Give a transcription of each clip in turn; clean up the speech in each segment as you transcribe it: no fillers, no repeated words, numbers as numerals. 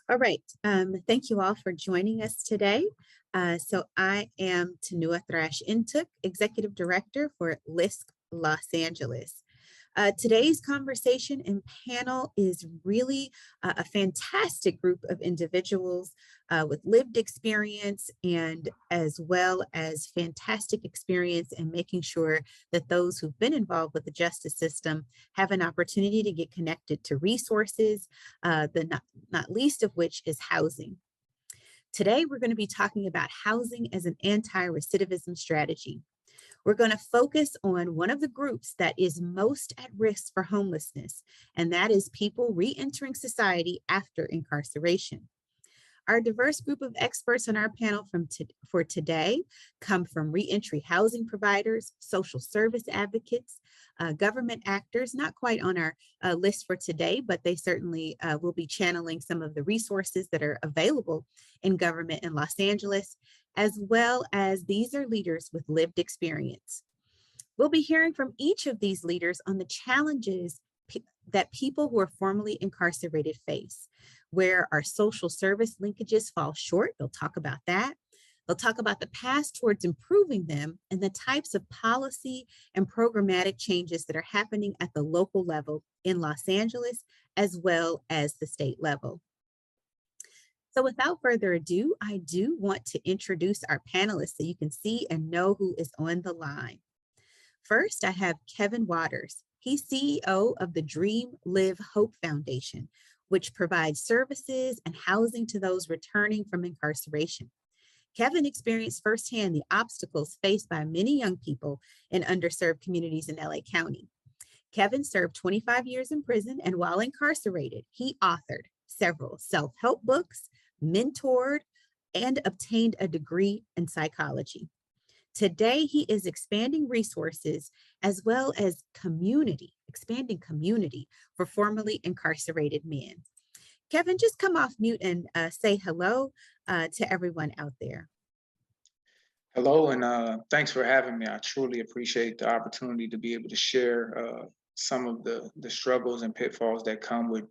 All right. Thank you all for joining us today. So I am Tanua Thrash Intook, Executive Director for LISC Los Angeles. Today's conversation and panel is really a fantastic group of individuals with lived experience and as well as fantastic experience in making sure that those who've been involved with the justice system have an opportunity to get connected to resources, not least of which is housing. Today, we're going to be talking about housing as an anti-recidivism strategy. We're going to focus on one of the groups that is most at risk for homelessness, and that is people re-entering society after incarceration. Our diverse group of experts on our panel for today come from reentry housing providers, social service advocates, government actors, not quite on our list for today, but they certainly will be channeling some of the resources that are available in government in Los Angeles, as well as these are leaders with lived experience. We'll be hearing from each of these leaders on the challenges that people who are formerly incarcerated face, where our social service linkages fall short. They'll talk about that. They'll talk about the path towards improving them and the types of policy and programmatic changes that are happening at the local level in Los Angeles, as well as the state level. So without further ado, I do want to introduce our panelists so you can see and know who is on the line. First, I have Kevin Waters. He's CEO of the Dream Live Hope Foundation, which provides services and housing to those returning from incarceration. Kevin experienced firsthand the obstacles faced by many young people in underserved communities in LA County. Kevin served 25 years in prison, and while incarcerated, he authored several self-help books, mentored, and obtained a degree in psychology. Today, he is expanding resources as well as expanding community for formerly incarcerated men. Kevin, just come off mute and say hello to everyone out there. Hello, and thanks for having me. I truly appreciate the opportunity to be able to share some of the struggles and pitfalls that come with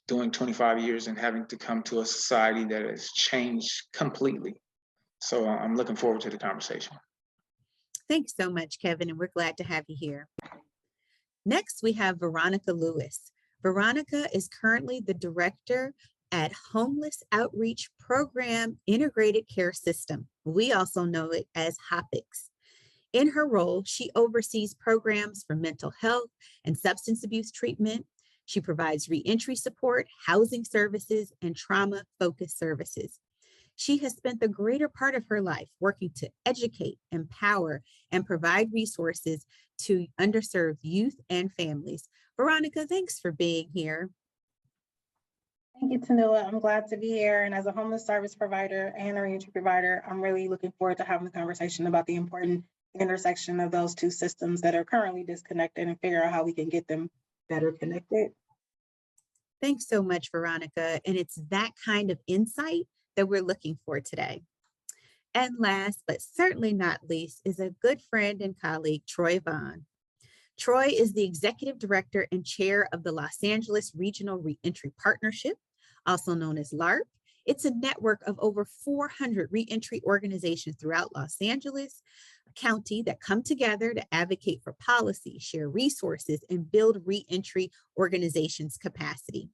doing 25 years and having to come to a society that has changed completely. So I'm looking forward to the conversation. Thanks so much, Kevin, and we're glad to have you here. Next, we have Veronica Lewis. Veronica is currently the director at Homeless Outreach Program Integrated Care System. We also know it as HOPICS. In her role, she oversees programs for mental health and substance abuse treatment. She provides reentry support, housing services, and trauma-focused services. She has spent the greater part of her life working to educate, empower, and provide resources to underserved youth and families. Veronica, thanks for being here. Thank you, Tanua. I'm glad to be here. And as a homeless service provider and a reentry provider, I'm really looking forward to having the conversation about the important intersection of those two systems that are currently disconnected and figure out how we can get them better connected. Thanks so much, Veronica. And it's that kind of insight that we're looking for today. And last, but certainly not least, is a good friend and colleague, Troy Vaughn. Troy is the executive director and chair of the Los Angeles Regional Reentry Partnership, also known as LARP. It's a network of over 400 reentry organizations throughout Los Angeles County that come together to advocate for policy, share resources, and build reentry organizations' capacity.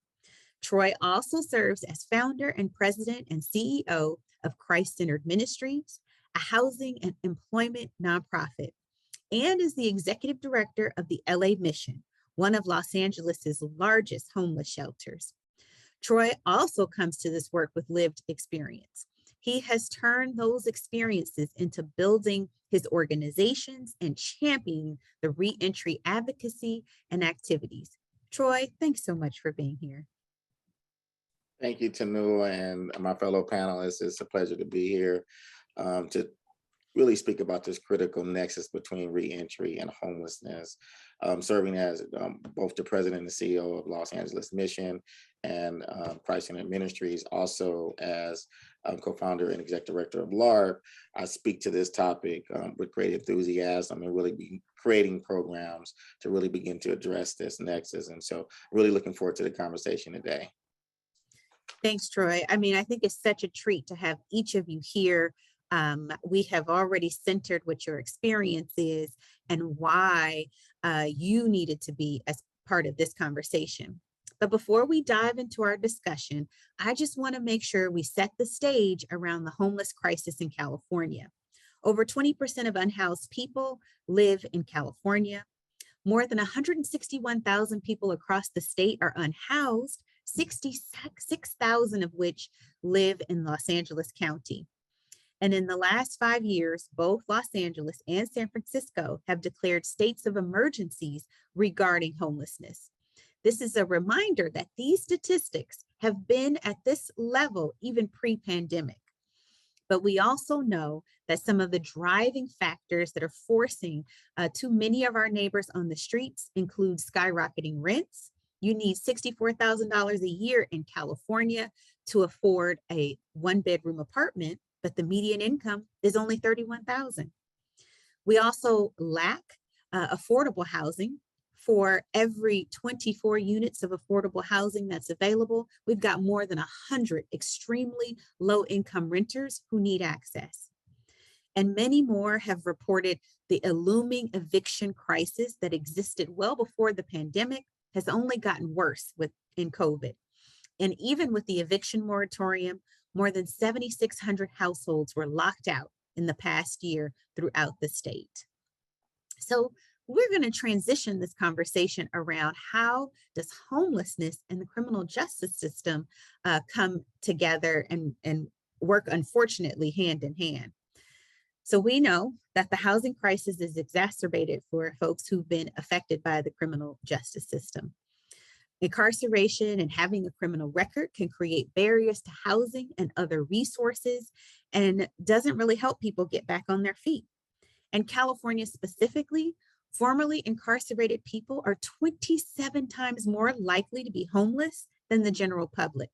Troy also serves as founder and president and CEO of Christ-Centered Ministries, a housing and employment nonprofit, and is the executive director of the LA Mission, one of Los Angeles's largest homeless shelters. Troy also comes to this work with lived experience. He has turned those experiences into building his organizations and championing the reentry advocacy and activities. Troy, thanks so much for being here. Thank you, Tanu, and my fellow panelists. It's a pleasure to be here to really speak about this critical nexus between reentry and homelessness, serving as both the president and CEO of Los Angeles Mission and Christ-Centered Ministries, also as co-founder and executive director of LARP. I speak to this topic with great enthusiasm and really be creating programs to really begin to address this nexus. And so really looking forward to the conversation today. Thanks, Troy. I mean, I think it's such a treat to have each of you here. We have already centered what your experience is and why you needed to be as part of this conversation. But before we dive into our discussion, I just want to make sure we set the stage around the homeless crisis in California. Over 20% of unhoused people live in California. More than 161,000 people across the state are unhoused, 66,000 of which live in Los Angeles County. And in the last 5 years, both Los Angeles and San Francisco have declared states of emergencies regarding homelessness. This is a reminder that these statistics have been at this level even pre-pandemic. But we also know that some of the driving factors that are forcing too many of our neighbors on the streets include skyrocketing rents. You need $64,000 a year in California to afford a one-bedroom apartment, but the median income is only $31,000. We also lack affordable housing. For every 24 units of affordable housing that's available, we've got more than 100 extremely low-income renters who need access. And many more have reported the looming eviction crisis that existed well before the pandemic has only gotten worse in COVID. And even with the eviction moratorium, more than 7,600 households were locked out in the past year throughout the state. So we're going to transition this conversation around how does homelessness and the criminal justice system come together and work, unfortunately, hand in hand. So we know that the housing crisis is exacerbated for folks who've been affected by the criminal justice system. Incarceration and having a criminal record can create barriers to housing and other resources and doesn't really help people get back on their feet. And California specifically, formerly incarcerated people are 27 times more likely to be homeless than the general public.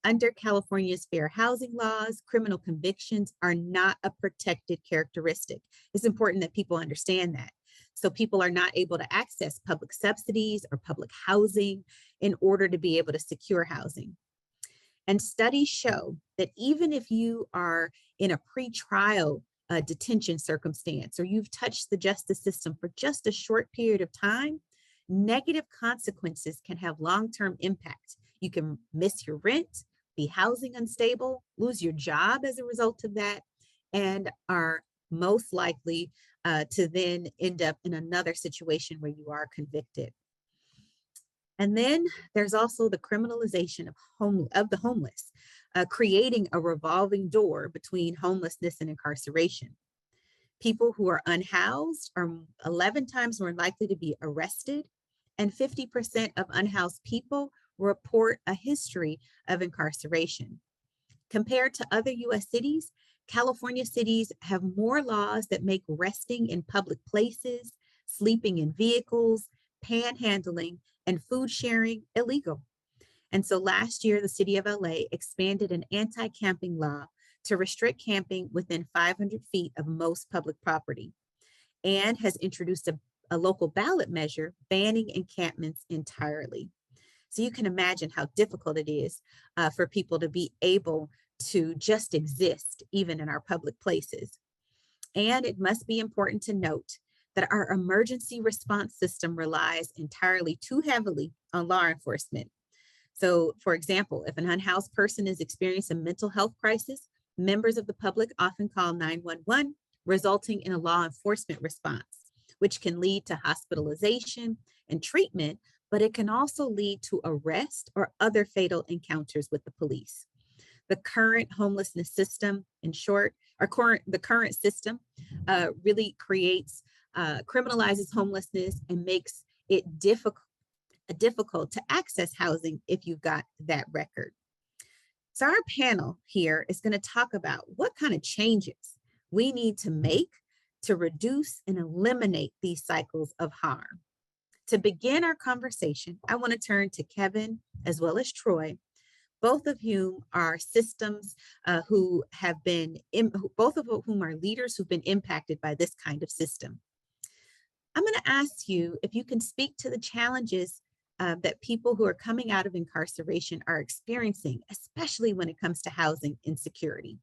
Under California's fair housing laws, criminal convictions are not a protected characteristic. It's important that people understand that. So people are not able to access public subsidies or public housing in order to be able to secure housing. And studies show that even if you are in a pretrial detention circumstance, or you've touched the justice system for just a short period of time, negative consequences can have long-term impact. You can miss your rent, be housing unstable, lose your job as a result of that, and are most likely to then end up in another situation where you are convicted. And then there's also the criminalization of the homeless, creating a revolving door between homelessness and incarceration. People who are unhoused are 11 times more likely to be arrested, and 50% of unhoused people report a history of incarceration. Compared to other US cities, California cities have more laws that make resting in public places, sleeping in vehicles, panhandling, and food sharing illegal. And so last year, the city of LA expanded an anti-camping law to restrict camping within 500 feet of most public property, and has introduced a local ballot measure banning encampments entirely. So you can imagine how difficult it is for people to be able to just exist, even in our public places. And it must be important to note that our emergency response system relies entirely too heavily on law enforcement. So, for example, if an unhoused person is experiencing a mental health crisis, members of the public often call 911, resulting in a law enforcement response, which can lead to hospitalization and treatment, but it can also lead to arrest or other fatal encounters with the police. The current homelessness system, in short, the current system really criminalizes homelessness and makes it difficult to access housing if you've got that record. So our panel here is going to talk about what kind of changes we need to make to reduce and eliminate these cycles of harm. To begin our conversation, I want to turn to Kevin as well as Troy, both of whom are systems both of whom are leaders who've been impacted by this kind of system. I'm going to ask you if you can speak to the challenges that people who are coming out of incarceration are experiencing, especially when it comes to housing insecurity.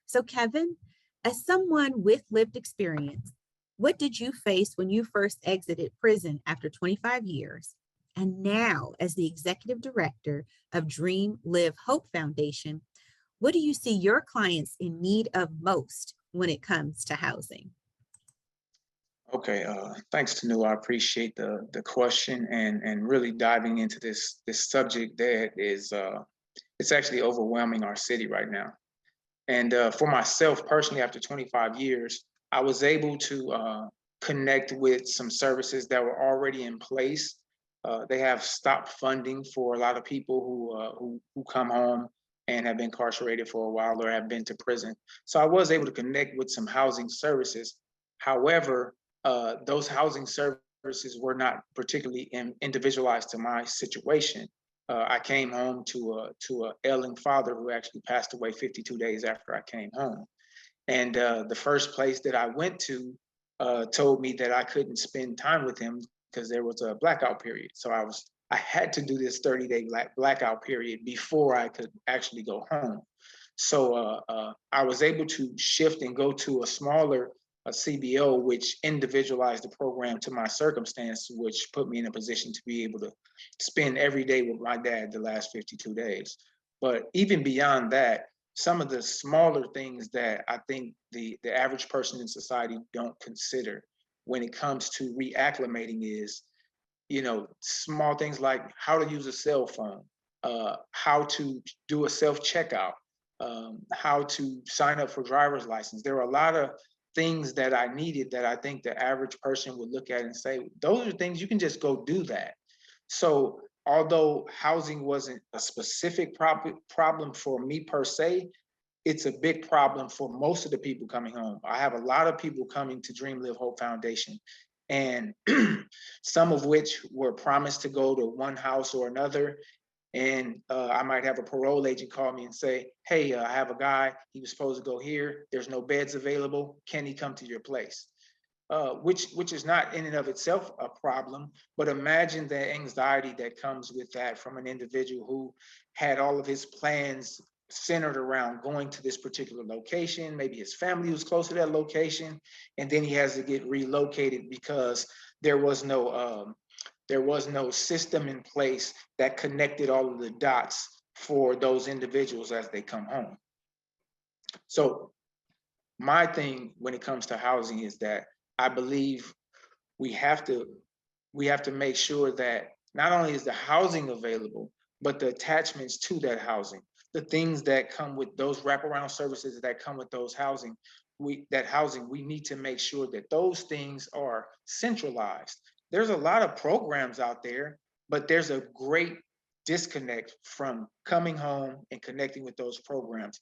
So, Kevin, as someone with lived experience, what did you face when you first exited prison after 25 years? And now, as the executive director of Dream Live Hope Foundation, what do you see your clients in need of most when it comes to housing? Okay, thanks, Tanu. I appreciate the question and really diving into this subject that is it's actually overwhelming our city right now. And for myself personally, after 25 years, I was able to connect with some services that were already in place. They have stopped funding for a lot of people who come home and have been incarcerated for a while or have been to prison. So I was able to connect with some housing services. However, those housing services were not particularly individualized to my situation. I came home to a ailing father who actually passed away 52 days after I came home. And the first place that I went to told me that I couldn't spend time with him because there was a blackout period. So I had to do this 30-day blackout period before I could actually go home. So I was able to shift and go to a smaller CBO, which individualized the program to my circumstance, which put me in a position to be able to spend every day with my dad the last 52 days. But even beyond that, some of the smaller things that I think the average person in society don't consider when it comes to reacclimating is, small things like how to use a cell phone, how to do a self checkout, how to sign up for driver's license. There are a lot of things that I needed that I think the average person would look at and say, those are things you can just go do that. So although housing wasn't a specific problem for me per se, it's a big problem for most of the people coming home. I have a lot of people coming to Dream Live Hope Foundation, and some of which were promised to go to one house or another. And I might have a parole agent call me and say, hey, I have a guy, he was supposed to go here. There's no beds available. Can he come to your place? Which is not in and of itself a problem, but imagine the anxiety that comes with that from an individual who had all of his plans centered around going to this particular location. Maybe his family was close to that location, and then he has to get relocated because there was no system in place that connected all of the dots for those individuals as they come home. So my thing when it comes to housing is that I believe we have to make sure that not only is the housing available, but the attachments to that housing, the things that come with those wraparound services that come with those housing, we need to make sure that those things are centralized. There's a lot of programs out there, but there's a great disconnect from coming home and connecting with those programs,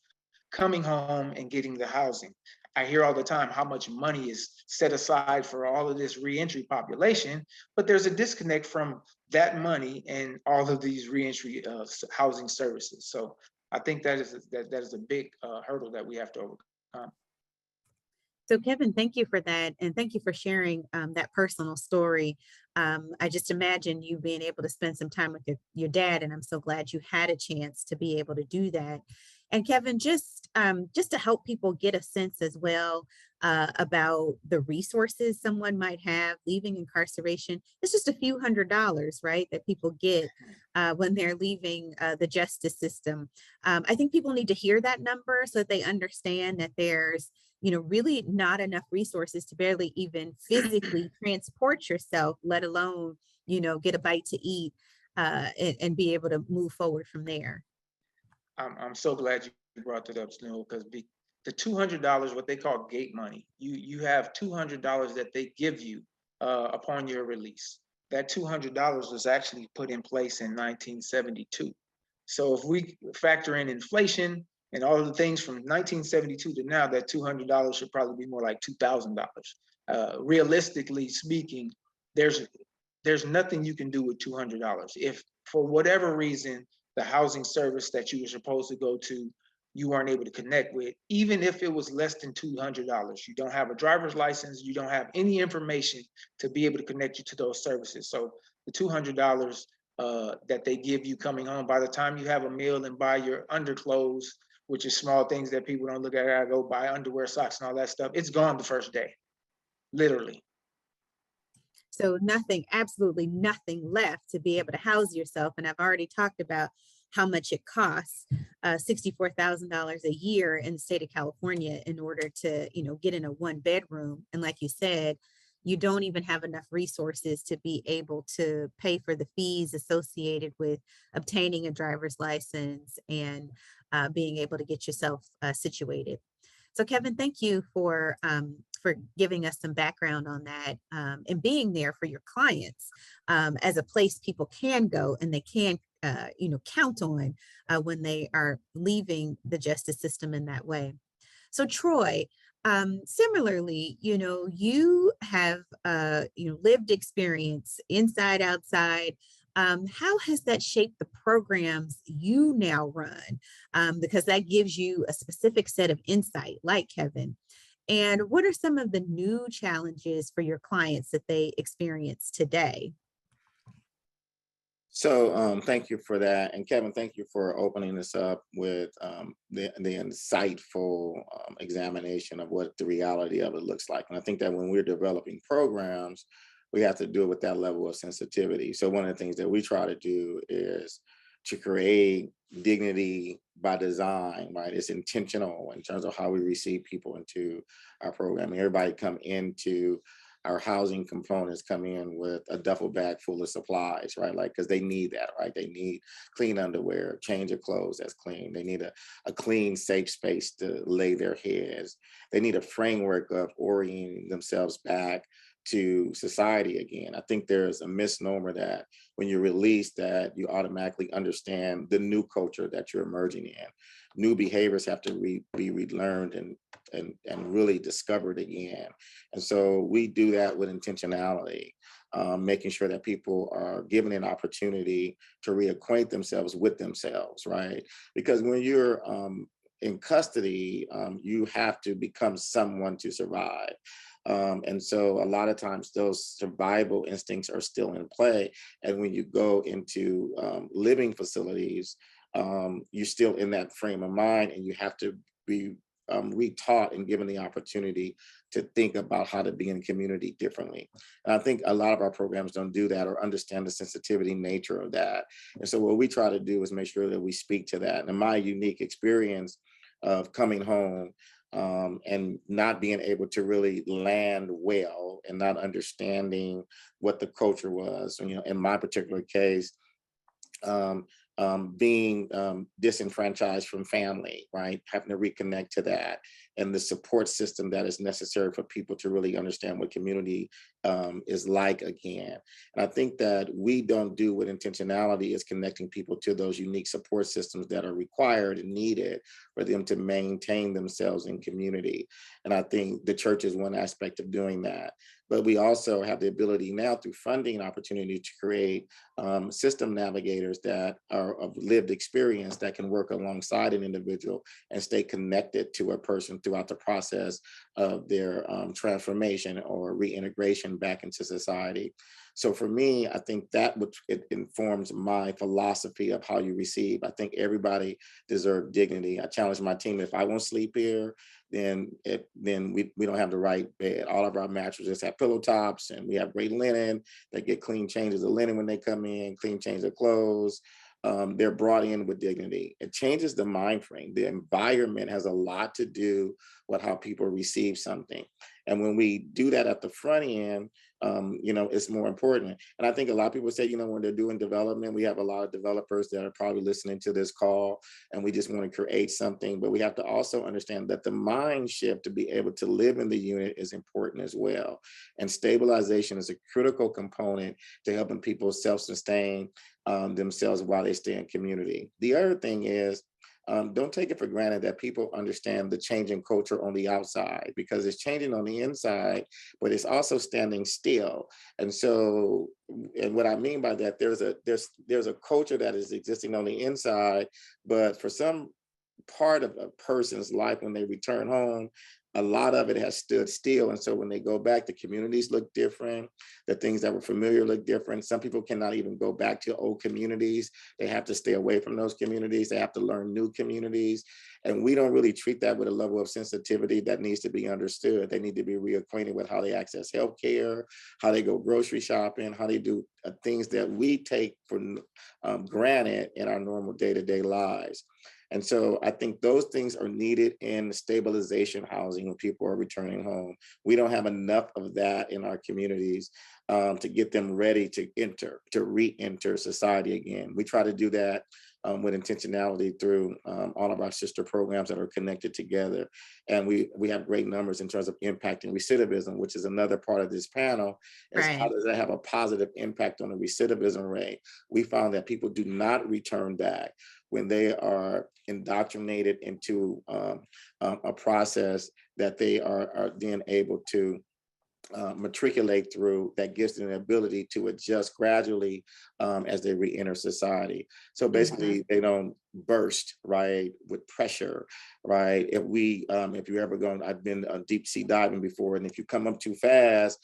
coming home and getting the housing. I hear all the time how much money is set aside for all of this reentry population, but there's a disconnect from that money and all of these reentry housing services. So I think that is a big hurdle that we have to overcome. So, Kevin, thank you for that. And thank you for sharing that personal story. I just imagine you being able to spend some time with your dad, and I'm so glad you had a chance to be able to do that. And Kevin, just to help people get a sense as well about the resources someone might have leaving incarceration, it's just a few $100s, right, that people get when they're leaving the justice system. I think people need to hear that number so that they understand that there's really not enough resources to barely even physically transport yourself, let alone, get a bite to eat and be able to move forward from there. I'm so glad you brought that up, Snow, because the $200, what they call gate money, you have $200 that they give you upon your release. That $200 was actually put in place in 1972. So if we factor in inflation and all of the things from 1972 to now, that $200 should probably be more like $2,000. Realistically speaking, there's nothing you can do with $200. If for whatever reason the housing service that you were supposed to go to, you weren't able to connect with, even if it was less than $200, you don't have a driver's license, you don't have any information to be able to connect you to those services. So the $200 that they give you coming home. By the time you have a meal and buy your underclothes, which is small things that people don't look at, I go buy underwear, socks, and all that stuff, it's gone the first day, literally. So nothing, absolutely nothing left to be able to house yourself. And I've already talked about how much it costs, $64,000 a year in the state of California in order to, get in a 1 bedroom. And like you said, you don't even have enough resources to be able to pay for the fees associated with obtaining a driver's license and being able to get yourself situated. So Kevin, thank you for giving us some background on that, and being there for your clients, as a place people can go and they can count on when they are leaving the justice system in that way. So Troy, similarly, you have lived experience inside, outside. How has that shaped the programs you now run? Because that gives you a specific set of insight, like Kevin. And what are some of the new challenges for your clients that they experience today? So thank you for that. And Kevin, thank you for opening this up with the insightful examination of what the reality of it looks like. And I think that when we're developing programs, we have to do it with that level of sensitivity. So one of the things that we try to do is to create dignity by design, right? It's intentional in terms of how we receive people into our program. Everybody come into our housing components come in with a duffel bag full of supplies, right? Like, because they need that, right? They need clean underwear, change of clothes that's clean. They need a clean, safe space to lay their heads. They need a framework of orienting themselves back to society again. I think there's a misnomer that when you release that, you automatically understand the new culture that you're emerging in. New behaviors have to be relearned and really discovered again. And so we do that with intentionality, making sure that people are given an opportunity to reacquaint themselves with themselves, right? Because when you're in custody, you have to become someone to survive. And so a lot of times those survival instincts are still in play. And when you go into living facilities, you're still in that frame of mind and you have to be retaught and given the opportunity to think about how to be in community differently. And I think a lot of our programs don't do that or understand the sensitivity nature of that. And so what we try to do is make sure that we speak to that. And in my unique experience of coming home, and not being able to really land well and not understanding what the culture was. In my particular case, um, being disenfranchised from family, right? Having to reconnect to that and the support system that is necessary for people to really understand what community is like again. And I think that we don't do with intentionality is connecting people to those unique support systems that are required and needed for them to maintain themselves in community. And I think the church is one aspect of doing that. But we also have the ability now through funding opportunity to create system navigators that are of lived experience that can work alongside an individual and stay connected to a person throughout the process of their transformation or reintegration back into society. So for me, I think that it informs my philosophy of how you receive. I think everybody deserves dignity. I challenge my team, if I won't sleep here, then we don't have the right bed. All of our mattresses have pillow tops and we have great linen. They get clean changes of linen when they come in, clean change of clothes. They're brought in with dignity. It changes the mind frame. The environment has a lot to do with how people receive something. And when we do that at the front end, it's more important. And I think a lot of people say, when they're doing development, we have a lot of developers that are probably listening to this call and we just want to create something, but we have to also understand that the mind shift to be able to live in the unit is important as well. And stabilization is a critical component to helping people self-sustain themselves while they stay in community. The other thing is, don't take it for granted that people understand the changing culture on the outside, because it's changing on the inside, but it's also standing still. And so, and what I mean by that, there's a culture that is existing on the inside, but for some part of a person's life when they return home, a lot of it has stood still. And so when they go back, the communities look different. The things that were familiar look different. Some people cannot even go back to old communities. They have to stay away from those communities. They have to learn new communities. And we don't really treat that with a level of sensitivity that needs to be understood. They need to be reacquainted with how they access healthcare, how they go grocery shopping, how they do things that we take for granted in our normal day-to-day lives. And so I think those things are needed in stabilization housing when people are returning home. We don't have enough of that in our communities to get them ready to re-enter society again. We try to do that with intentionality through all of our sister programs that are connected together. And we have great numbers in terms of impacting recidivism, which is another part of this panel, is how Right. does that have a positive impact on the recidivism rate? We found that people do not return back when they are indoctrinated into a process that they are then able to matriculate through, that gives them the ability to adjust gradually as they re-enter society. So basically they don't burst, right, with pressure, right? If you ever gone, I've been deep sea diving before, and if you come up too fast,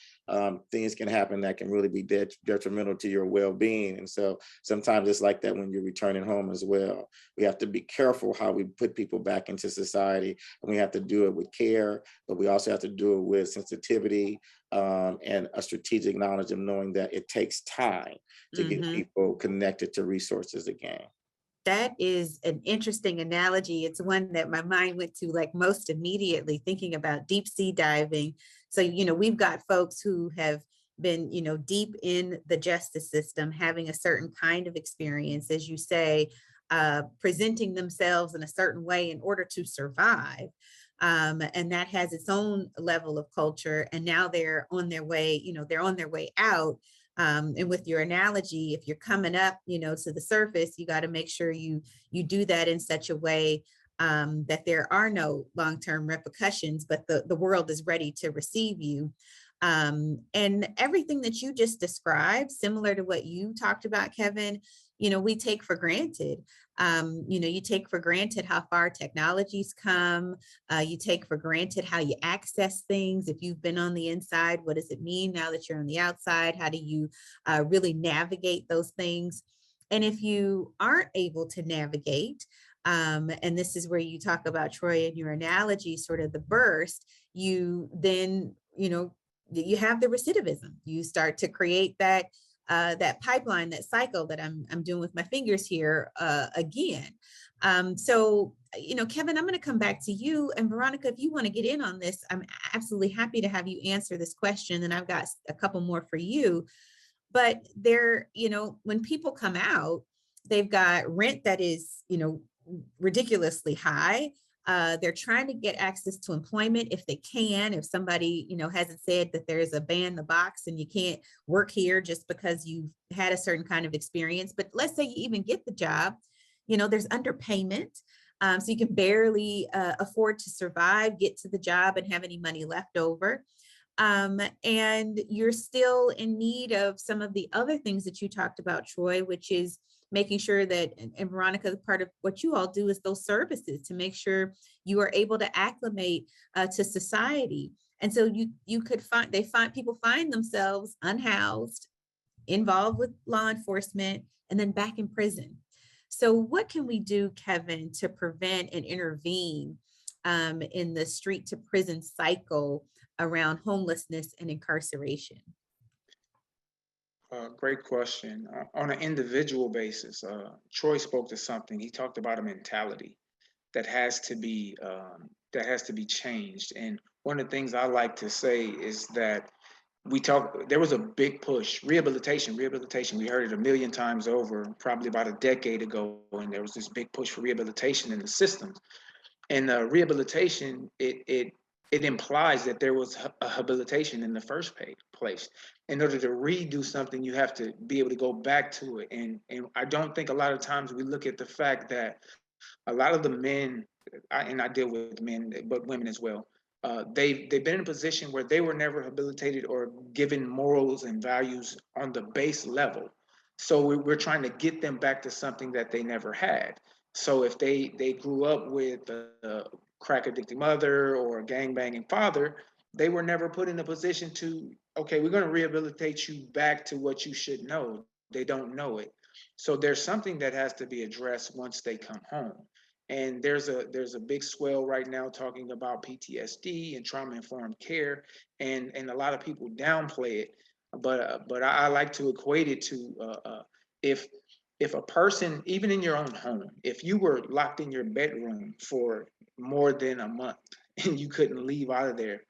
things can happen that can really be detrimental to your well-being. And so sometimes it's like that when you're returning home as well. We have to be careful how we put people back into society, and we have to do it with care, but we also have to do it with sensitivity and a strategic knowledge of knowing that it takes time to get people connected to resources again. That is an interesting analogy. It's one that my mind went to like most immediately, thinking about deep sea diving. So, we've got folks who have been, deep in the justice system, having a certain kind of experience, as you say, presenting themselves in a certain way in order to survive. And that has its own level of culture. And now they're on their way, they're on their way out. And with your analogy, if you're coming up, to the surface, you got to make sure you do that in such a way that there are no long-term repercussions, but the world is ready to receive you. And everything that you just described, similar to what you talked about, Kevin, we take for granted. You take for granted how far technology's come. You take for granted how you access things. If you've been on the inside, what does it mean now that you're on the outside? How do you really navigate those things? And if you aren't able to navigate, and this is where you talk about, Troy, in your analogy, sort of the burst, you then, you have the recidivism. You start to create that pipeline, that cycle that I'm doing with my fingers here again. So, Kevin, I'm going to come back to you, and Veronica, if you want to get in on this, I'm absolutely happy to have you answer this question. And I've got a couple more for you. But when people come out, they've got rent that is, ridiculously high. They're trying to get access to employment if they can. If somebody, hasn't said that there's a ban the box and you can't work here just because you've had a certain kind of experience. But let's say you even get the job, there's underpayment. So you can barely afford to survive, get to the job, and have any money left over. And you're still in need of some of the other things that you talked about, Troy, which is making sure that, and Veronica, part of what you all do is those services to make sure you are able to acclimate to society. And so people find themselves unhoused, involved with law enforcement, and then back in prison. So what can we do, Kevin, to prevent and intervene in the street to prison cycle around homelessness and incarceration? Great question. On an individual basis, Troy spoke to something. He talked about a mentality that has to be changed. And one of the things I like to say is that there was a big push, rehabilitation. We heard it a million times over, probably about a decade ago, and there was this big push for rehabilitation in the systems. And rehabilitation, it implies that there was a habilitation in the first place. In order to redo something, you have to be able to go back to it. And I don't think a lot of times we look at the fact that a lot of the men, and I deal with men, but women as well, they've been in a position where they were never habilitated or given morals and values on the base level. So we're trying to get them back to something that they never had. So if they grew up with crack addicted mother or a gang banging father, they were never put in a position to, okay, we're going to rehabilitate you back to what you should know. They don't know it. So there's something that has to be addressed once they come home. And there's a big swell right now talking about PTSD and trauma informed care, and a lot of people downplay it. But I like to equate it to if if a person, even in your own home, if you were locked in your bedroom for more than a month and you couldn't leave out of there,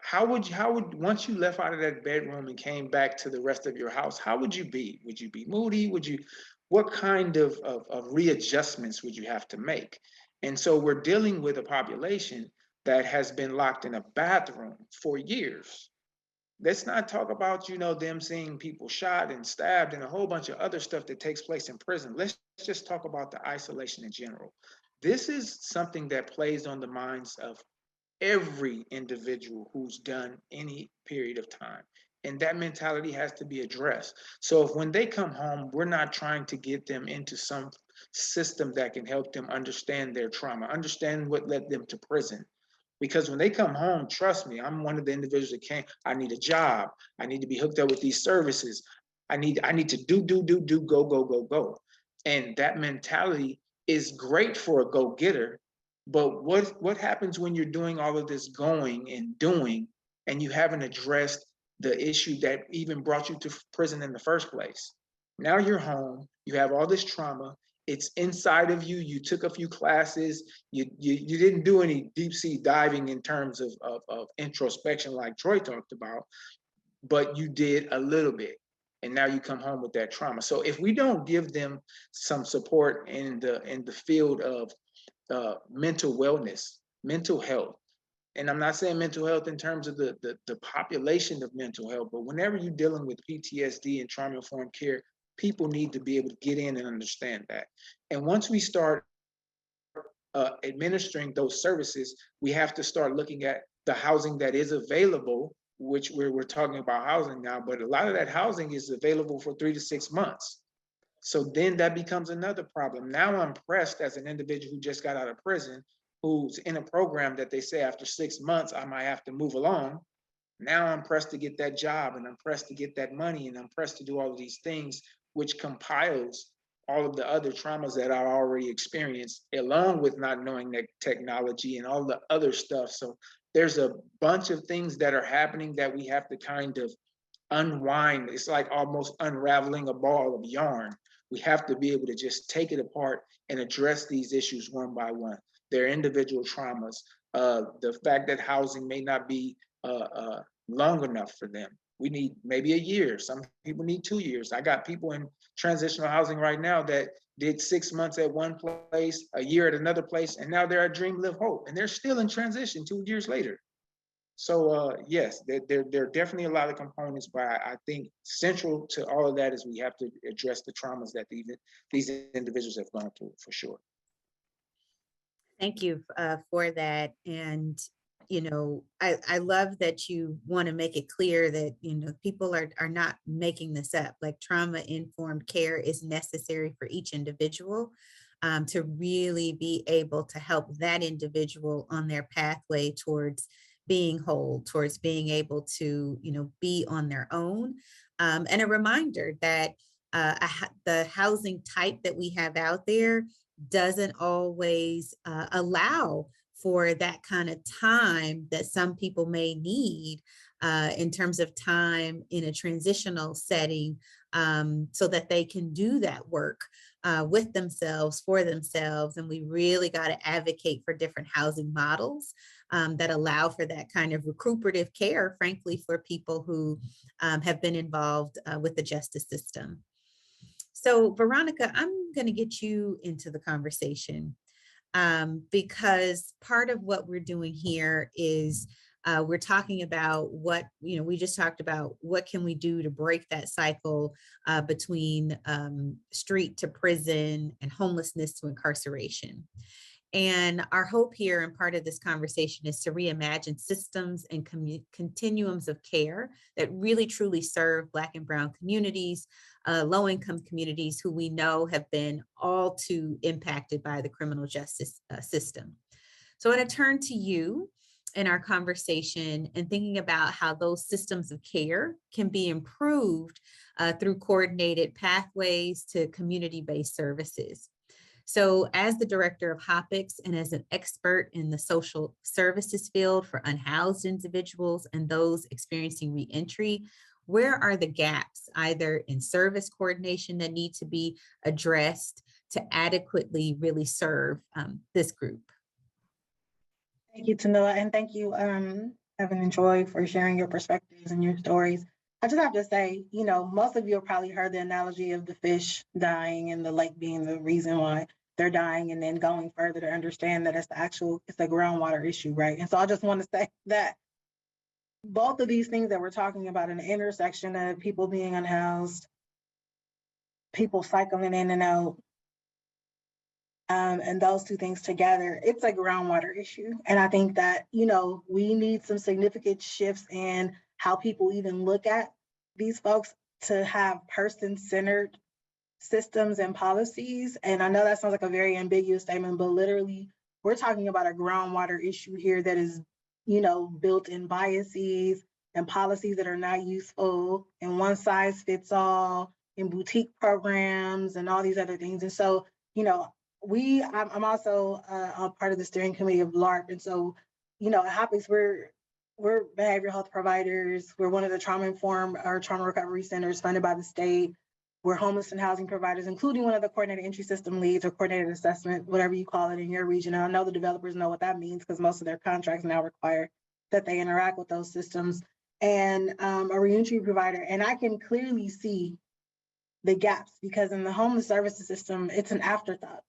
how would once you left out of that bedroom and came back to the rest of your house, how would you be? Would you be moody? What kind of readjustments would you have to make? And so we're dealing with a population that has been locked in a bathroom for years. Let's not talk about, them seeing people shot and stabbed and a whole bunch of other stuff that takes place in prison. Let's just talk about the isolation in general. This is something that plays on the minds of every individual who's done any period of time. And that mentality has to be addressed. So if when they come home, we're not trying to get them into some system that can help them understand their trauma, understand what led them to prison. Because when they come home, trust me, I'm one of the individuals that came, I need a job. I need to be hooked up with these services. I need to do, go, go, go, go. And that mentality is great for a go-getter, but what happens when you're doing all of this going and doing, and you haven't addressed the issue that even brought you to prison in the first place? Now you're home, you have all this trauma, it's inside of you. You took a few classes, you didn't do any deep sea diving in terms of introspection like Troy talked about, but you did a little bit. And now you come home with that trauma. So if we don't give them some support in the field of mental wellness, mental health. And I'm not saying mental health in terms of the population of mental health, but whenever you're dealing with PTSD and trauma-informed care, people need to be able to get in and understand that. And once we start administering those services, we have to start looking at the housing that is available, which we're talking about housing now, but a lot of that housing is available for 3 to 6 months. So then that becomes another problem. Now I'm pressed as an individual who just got out of prison, who's in a program that they say after 6 months, I might have to move along. Now I'm pressed to get that job, and I'm pressed to get that money, and I'm pressed to do all of these things, which compiles all of the other traumas that I already experienced, along with not knowing that technology and all the other stuff. So there's a bunch of things that are happening that we have to kind of unwind. It's like almost unraveling a ball of yarn. We have to be able to just take it apart and address these issues one by one. Their individual traumas, the fact that housing may not be long enough for them. We need maybe a year. Some people need 2 years. I got people in transitional housing right now that did 6 months at one place, a year at another place, and now they're at Dream Live Hope, and they're still in transition 2 years later. So yes, there are definitely a lot of components, but I think central to all of that is we have to address the traumas that these individuals have gone through, for sure. Thank you for that. And, I love that you want to make it clear that, people are not making this up. Like, trauma-informed care is necessary for each individual to really be able to help that individual on their pathway towards being whole, towards being able to, be on their own. And a reminder that the housing type that we have out there doesn't always allow for that kind of time that some people may need in terms of time in a transitional setting, so that they can do that work with themselves, for themselves. And we really got to advocate for different housing models that allow for that kind of recuperative care, frankly, for people who have been involved with the justice system. So, Veronica, I'm going to get you into the conversation because part of what we're doing here is we're talking about what, we just talked about what can we do to break that cycle between street to prison and homelessness to incarceration. And our hope here and part of this conversation is to reimagine systems and continuums of care that really truly serve Black and Brown communities, low-income communities who we know have been all too impacted by the criminal justice system. So I want to turn to you in our conversation and thinking about how those systems of care can be improved through coordinated pathways to community-based services. So as the director of HOPICS and as an expert in the social services field for unhoused individuals and those experiencing reentry, where are the gaps either in service coordination that need to be addressed to adequately really serve this group? Thank you, Tanoa, and thank you, Evan and Joy, for sharing your perspectives and your stories. I just have to say, most of you have probably heard the analogy of the fish dying and the lake being the reason why they're dying, and then going further to understand that it's a groundwater issue, right? And so I just want to say that both of these things that we're talking about, an intersection of people being unhoused, people cycling in and out, and those two things together, it's a groundwater issue. And I think that, we need some significant shifts in how people even look at these folks to have person-centered systems and policies. And I know that sounds like a very ambiguous statement, but literally we're talking about a groundwater issue here that is, built in biases and policies that are not useful, and one size fits all, in boutique programs and all these other things. And so, I'm also a part of the steering committee of LARP. And so, at HOPICS, we're behavioral health providers. We're one of the trauma-informed or trauma recovery centers funded by the state. We're homeless and housing providers, including one of the coordinated entry system leads or coordinated assessment, whatever you call it in your region. And I know the developers know what that means because most of their contracts now require that they interact with those systems, and a reentry provider. And I can clearly see the gaps because in the homeless services system, it's an afterthought.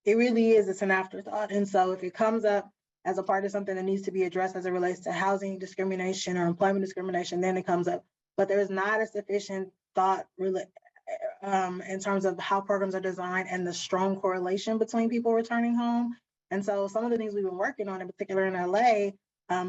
It really is, it's an afterthought. And so if it comes up as a part of something that needs to be addressed as it relates to housing discrimination or employment discrimination, then it comes up. But there's not a sufficient thought in terms of how programs are designed and the strong correlation between people returning home. And so some of the things we've been working on, in particular in LA,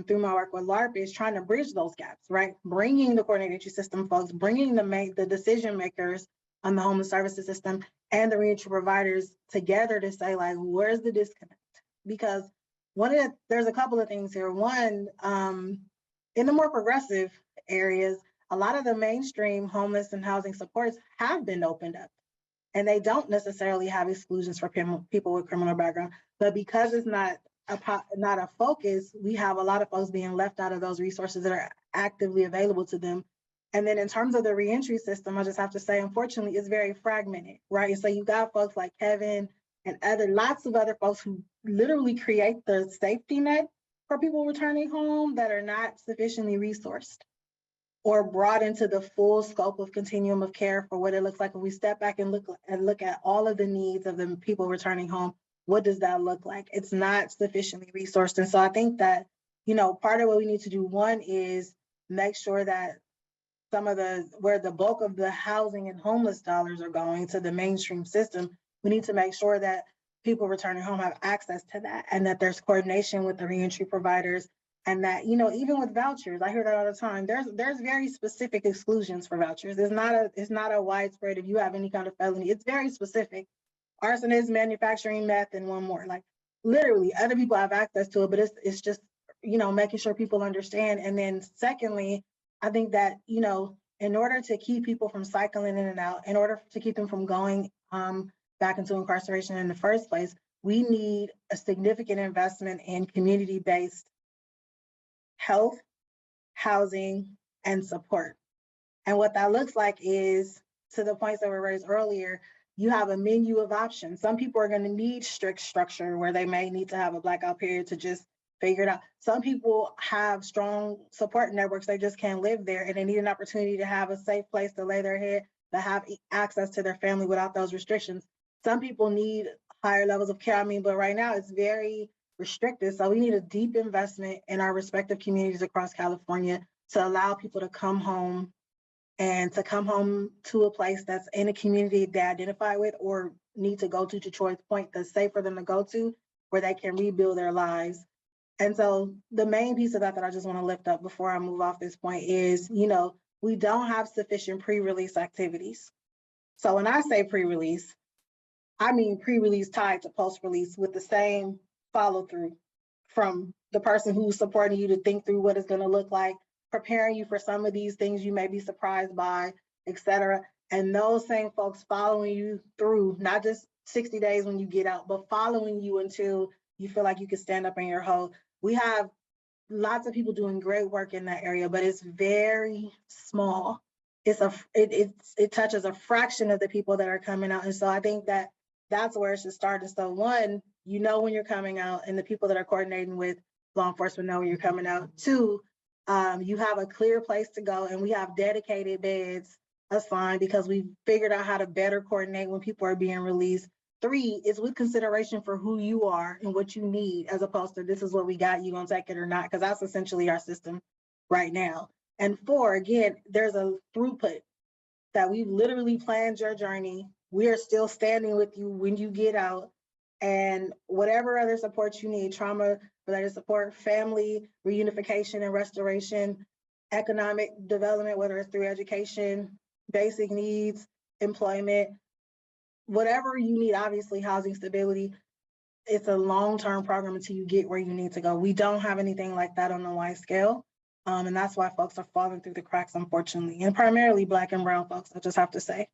through my work with LARP, is trying to bridge those gaps, right? Bringing the coordinated entry system folks, bringing the decision makers on the homeless services system and the reentry providers together to say, like, where's the disconnect? Because there's a couple of things here. One, in the more progressive areas, a lot of the mainstream homeless and housing supports have been opened up, and they don't necessarily have exclusions for people with criminal background. But because it's not a focus, we have a lot of folks being left out of those resources that are actively available to them. And then in terms of the reentry system, I just have to say, unfortunately, it's very fragmented, right? So you got folks like Kevin and lots of other folks who literally create the safety net for people returning home that are not sufficiently resourced or brought into the full scope of continuum of care for what it looks like. When we step back and look at all of the needs of the people returning home, what does that look like? It's not sufficiently resourced. And so I think that, part of what we need to do, one, is make sure that where the bulk of the housing and homeless dollars are going to the mainstream system, we need to make sure that people returning home have access to that, and that there's coordination with the reentry providers. And that, even with vouchers, I hear that all the time, there's very specific exclusions for vouchers. It's not a widespread, if you have any kind of felony, it's very specific. Arsonist, manufacturing, meth, and one more. Like, literally, other people have access to it, but it's just, making sure people understand. And then secondly, I think that, in order to keep people from cycling in and out, in order to keep them from going back into incarceration in the first place, we need a significant investment in community-based health, housing, and support. And what that looks like is, to the points that were raised earlier, you have a menu of options. Some people are going to need strict structure where they may need to have a blackout period to just figure it out. Some people have strong support networks, they just can't live there, and they need an opportunity to have a safe place to lay their head, to have access to their family without those restrictions. Some people need higher levels of care. But right now it's very restricted. So we need a deep investment in our respective communities across California to allow people to come home, and to come home to a place that's in a community they identify with or need to go to Troy's point, that's safe for them to go to, where they can rebuild their lives. And so the main piece of that I just want to lift up before I move off this point is, we don't have sufficient pre-release activities. So when I say pre-release, I mean pre-release tied to post-release with the same follow-through from the person who's supporting you to think through what it's going to look like, preparing you for some of these things you may be surprised by, et cetera. And those same folks following you through, not just 60 days when you get out, but following you until you feel like you can stand up in your hole. We have lots of people doing great work in that area, but it's very small. It touches a fraction of the people that are coming out. And so I think that that's where it should start. And so one, you know when you're coming out, and the people that are coordinating with law enforcement know when you're coming out. Two, you have a clear place to go, and we have dedicated beds assigned because we figured out how to better coordinate when people are being released. Three is with consideration for who you are and what you need, as opposed to this is what we got, you gonna take it or not, because that's essentially our system right now. And four, again, there's a throughput that we've literally planned your journey. We are still standing with you when you get out, and whatever other support you need, trauma-related support, family, reunification and restoration, economic development, whether it's through education, basic needs, employment, whatever you need, obviously housing stability, it's a long-term program until you get where you need to go. We don't have anything like that on a wide scale. And that's why folks are falling through the cracks, unfortunately, and primarily Black and brown folks. I just have to say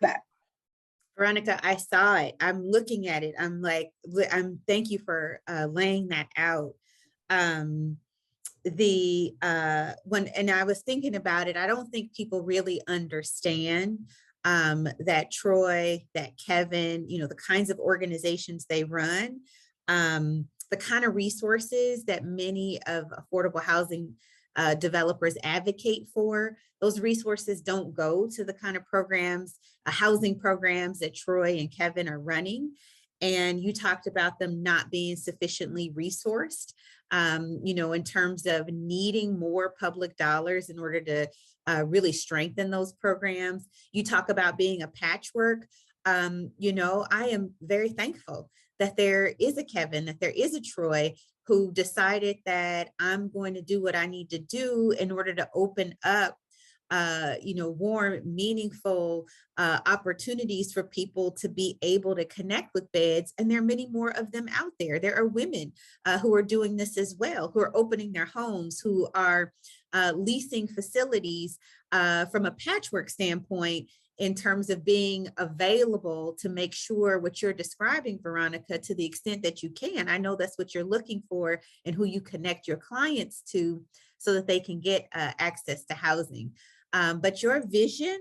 that. Veronica, I saw it. I'm looking at it. I'm like, thank you for laying that out. And I was thinking about it, I don't think people really understand that Troy, that Kevin, the kinds of organizations they run, the kind of resources that many of affordable housing developers advocate for. Those resources don't go to the kind of programs, housing programs that Troy and Kevin are running. And you talked about them not being sufficiently resourced, in terms of needing more public dollars in order to really strengthen those programs. You talk about being a patchwork. I am very thankful that there is a Kevin, that there is a Troy who decided that I'm going to do what I need to do in order to open up warm, meaningful opportunities for people to be able to connect with beds. And there are many more of them out there. There are women who are doing this as well, who are opening their homes, who are leasing facilities from a patchwork standpoint in terms of being available to make sure what you're describing, Veronica, to the extent that you can. I know that's what you're looking for and who you connect your clients to so that they can get access to housing. But your vision,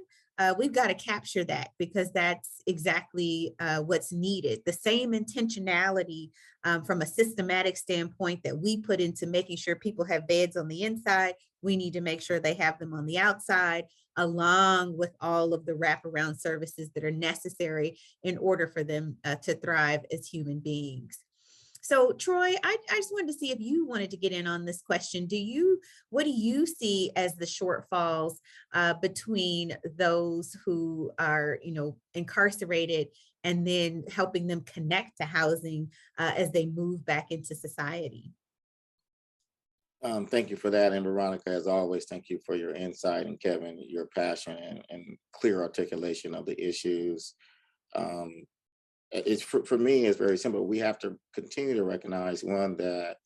we've got to capture that because that's exactly what's needed. The same intentionality from a systematic standpoint that we put into making sure people have beds on the inside, we need to make sure they have them on the outside, along with all of the wraparound services that are necessary in order for them to thrive as human beings. So Troy, I just wanted to see if you wanted to get in on this question. What do you see as the shortfalls between those who are, incarcerated and then helping them connect to housing as they move back into society? Thank you for that. And Veronica, as always, thank you for your insight, and Kevin, your passion and clear articulation of the issues. It's for me, it's very simple. We have to continue to recognize, one, that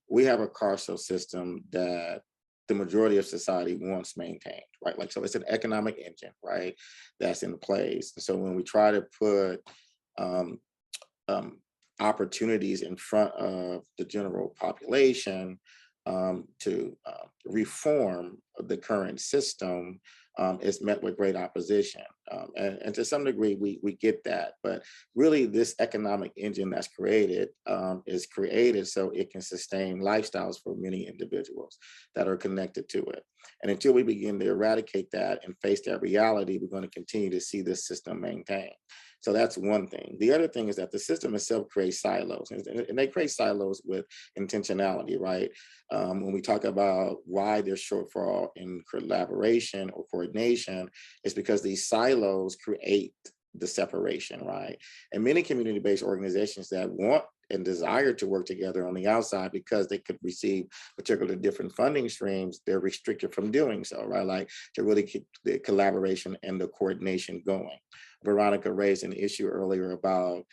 we have a carceral system that the majority of society wants maintained, right? Like, so it's an economic engine, right? That's in place. So when we try to put opportunities in front of the general population to reform the current system, is met with great opposition. And to some degree, we get that. But really, this economic engine that's created is created so it can sustain lifestyles for many individuals that are connected to it. And until we begin to eradicate that and face that reality, we're going to continue to see this system maintained. So that's one thing. The other thing is that the system itself creates silos, and they create silos with intentionality, right? When we talk about why there's shortfall in collaboration or coordination, it's because these silos create the separation, right? And many community-based organizations that want and desire to work together on the outside, because they could receive particular different funding streams, they're restricted from doing so, right? Like, to really keep the collaboration and the coordination going. Veronica raised an issue earlier about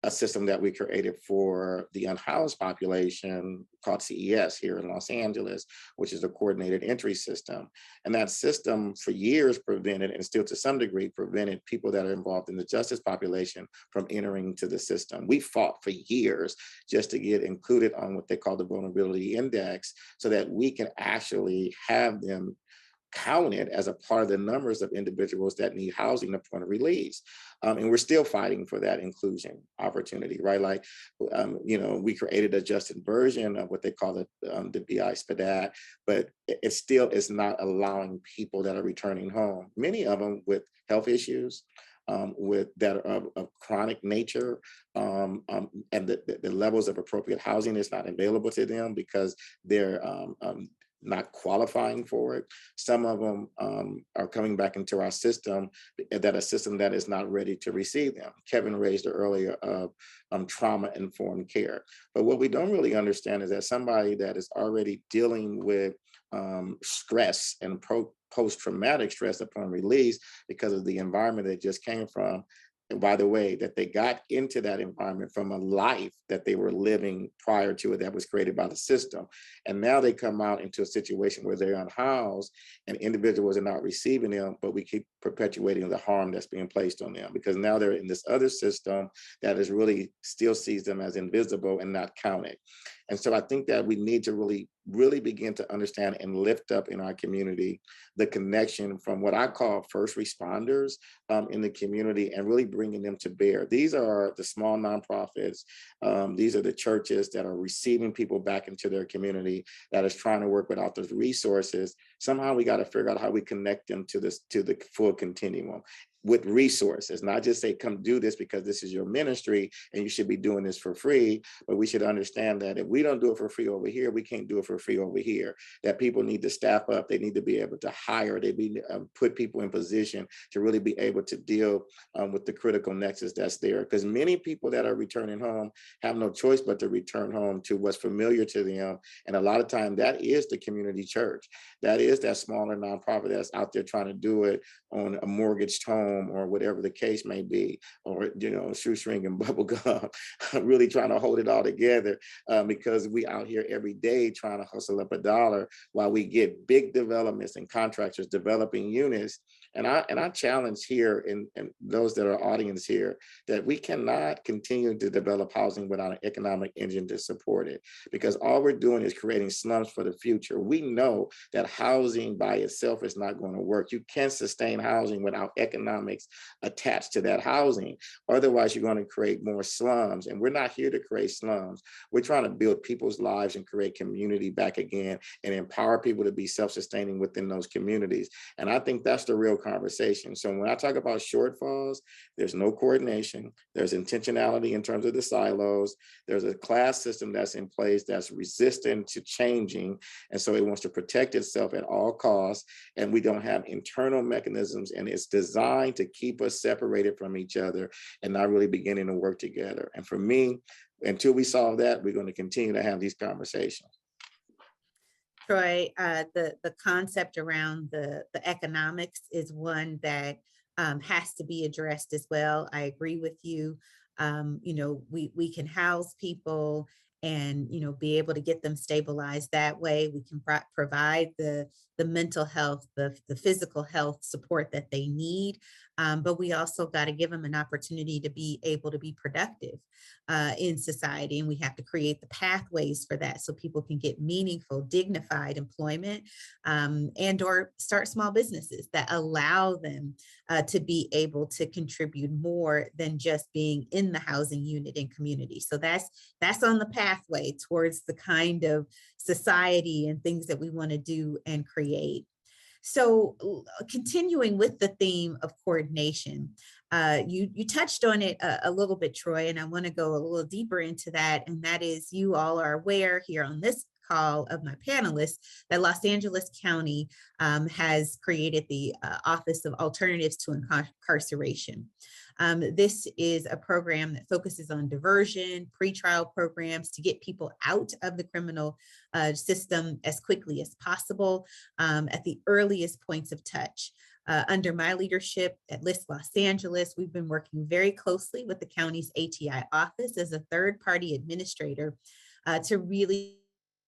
a system that we created for the unhoused population called CES here in Los Angeles, which is a coordinated entry system. And that system for years prevented, and still to some degree prevented, people that are involved in the justice population from entering to the system. We fought for years just to get included on what they call the vulnerability index so that we can actually have them counted as a part of the numbers of individuals that need housing upon release. And we're still fighting for that inclusion opportunity, right? Like, we created a adjusted version of what they call the BI SPDAT, but it still is not allowing people that are returning home, many of them with health issues, with that of chronic nature, and the levels of appropriate housing is not available to them because they're not qualifying for it. Some of them are coming back into our system, that a system that is not ready to receive them. Kevin raised earlier of trauma-informed care. But what we don't really understand is that somebody that is already dealing with stress and post-traumatic stress upon release because of the environment they just came from, and by the way, that they got into that environment from a life that they were living prior to it that was created by the system. And now they come out into a situation where they're unhoused and individuals are not receiving them, but we keep perpetuating the harm that's being placed on them because now they're in this other system that is really still sees them as invisible and not counted. And so I think that we need to really begin to understand and lift up in our community the connection from what I call first responders in the community and really bringing them to bear. These are the small nonprofits. These are the churches that are receiving people back into their community that is trying to work without those resources. Somehow we got to figure out how we connect them to the full continuum with resources, not just say, come do this because this is your ministry and you should be doing this for free. But we should understand that if we don't do it for free over here, we can't do it for free over here. That people need to staff up. They need to be able to hire. They need to put people in position to really be able to deal with the critical nexus that's there. Because many people that are returning home have no choice but to return home to what's familiar to them. And a lot of time that is the community church. That is that smaller nonprofit that's out there trying to do it on a mortgaged home or whatever the case may be, or shoestring and bubble gum, really trying to hold it all together because we out here every day trying to hustle up a dollar while we get big developments and contractors developing units. And I challenge here and those that are audience here that we cannot continue to develop housing without an economic engine to support it, because all we're doing is creating slums for the future. We know that housing by itself is not going to work. You can't sustain housing without economics attached to that housing. Otherwise, you're going to create more slums. And we're not here to create slums. We're trying to build people's lives and create community back again and empower people to be self-sustaining within those communities. And I think that's the real conversation. So when I talk about shortfalls, there's no coordination. There's intentionality in terms of the silos. There's a class system that's in place that's resistant to changing. And so it wants to protect itself at all costs. And we don't have internal mechanisms, and it's designed to keep us separated from each other and not really beginning to work together. And for me, until we solve that, we're going to continue to have these conversations. Troy, the concept around the economics is one that has to be addressed as well. I agree with you. We can house people and be able to get them stabilized that way. We can provide the mental health, the physical health support that they need, but we also got to give them an opportunity to be able to be productive in society, and we have to create the pathways for that so people can get meaningful, dignified employment, and or start small businesses that allow them to be able to contribute more than just being in the housing unit and community. So that's on the pathway towards the kind of society and things that we want to do and create. So continuing with the theme of coordination, you touched on it a little bit, Troy, and I want to go a little deeper into that. And that is, you all are aware here on this call of my panelists that Los Angeles County has created the Office of Alternatives to Incarceration. This is a program that focuses on diversion, pretrial programs to get people out of the criminal system as quickly as possible at the earliest points of touch. Under my leadership at LISC Los Angeles, we've been working very closely with the county's ATI office as a third-party administrator to really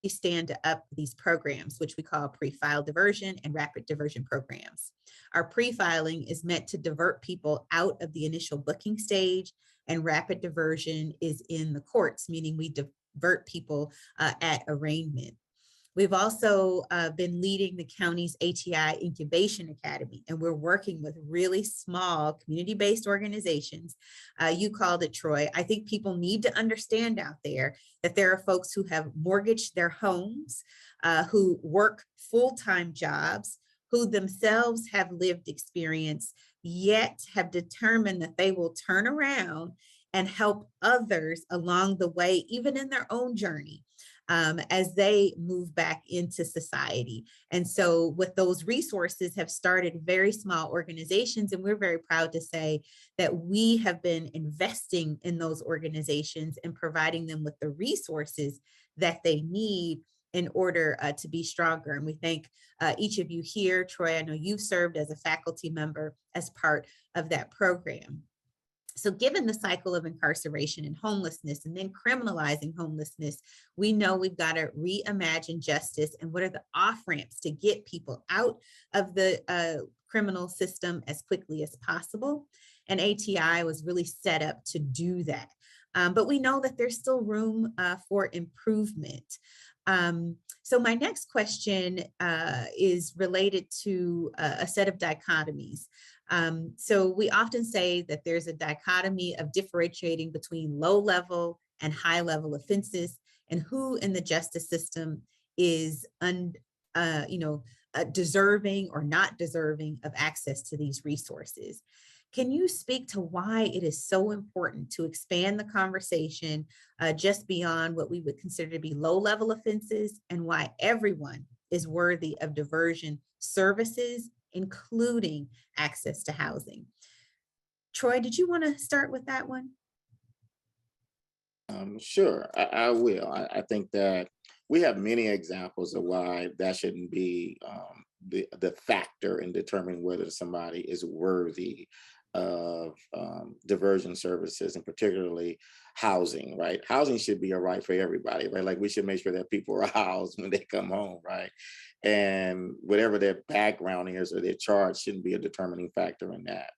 stand up these programs, which we call pre-file diversion and rapid diversion programs. Our pre-filing is meant to divert people out of the initial booking stage, and rapid diversion is in the courts, meaning we divert people at arraignment. We've also been leading the county's ATI Incubation Academy, and we're working with really small community-based organizations. You called it, Troy. I think people need to understand out there that there are folks who have mortgaged their homes, who work full-time jobs, who themselves have lived experience, yet have determined that they will turn around and help others along the way, even in their own journey. As they move back into society. And so with those resources have started very small organizations, and we're very proud to say that we have been investing in those organizations and providing them with the resources that they need in order to be stronger. And we thank each of you here. Troy, I know you've served as a faculty member as part of that program. So given the cycle of incarceration and homelessness and then criminalizing homelessness, we know we've got to reimagine justice and what are the off-ramps to get people out of the criminal system as quickly as possible. And ATI was really set up to do that. But we know that there's still room for improvement. So my next question is related to a set of dichotomies. So we often say that there's a dichotomy of differentiating between low-level and high-level offenses, and who in the justice system is deserving or not deserving of access to these resources. Can you speak to why it is so important to expand the conversation just beyond what we would consider to be low-level offenses, and why everyone is worthy of diversion services, including access to housing? Troy, did you want to start with that one? Sure, I will. I think that we have many examples of why that shouldn't be the factor in determining whether somebody is worthy of diversion services, and particularly housing, right? Housing should be a right for everybody, right? Like, we should make sure that people are housed when they come home, right? And whatever their background is or their charge shouldn't be a determining factor in that.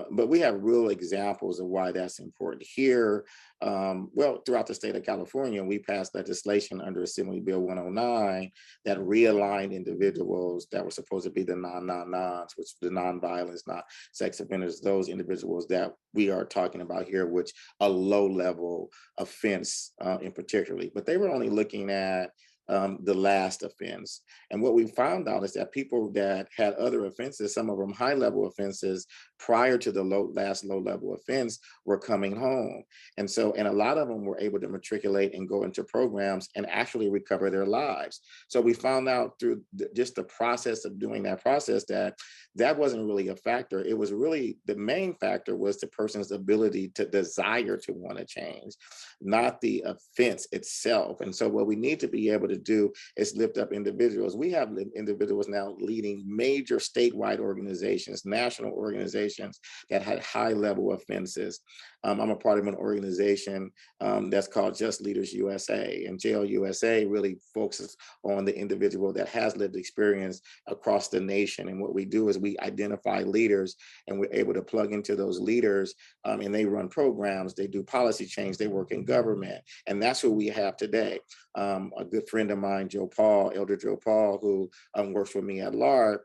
But we have real examples of why that's important here. Well, throughout the state of California, we passed legislation under Assembly Bill 109 that realigned individuals that were supposed to be the non-nons, which the non-violence, not sex offenders, those individuals that we are talking about here, which a low-level offense in particularly. But they were only looking at the last offense. And what we found out is that people that had other offenses, some of them high-level offenses prior to the last low-level offense, were coming home. And a lot of them were able to matriculate and go into programs and actually recover their lives. So we found out through just the process of doing that process that that wasn't really a factor. It was really, the main factor was the person's ability to desire to want to change, not the offense itself. And so what we need to be able to do is lift up individuals. We have individuals now leading major statewide organizations, national organizations that had high-level offenses. I'm a part of an organization that's called Just Leaders USA, and Jail USA really focuses on the individual that has lived experience across the nation. And what we do is we identify leaders, and we're able to plug into those leaders, and they run programs, they do policy change, they work in government. And that's who we have today. A good friend of mine, Elder Joe Paul, who works with me at LARP,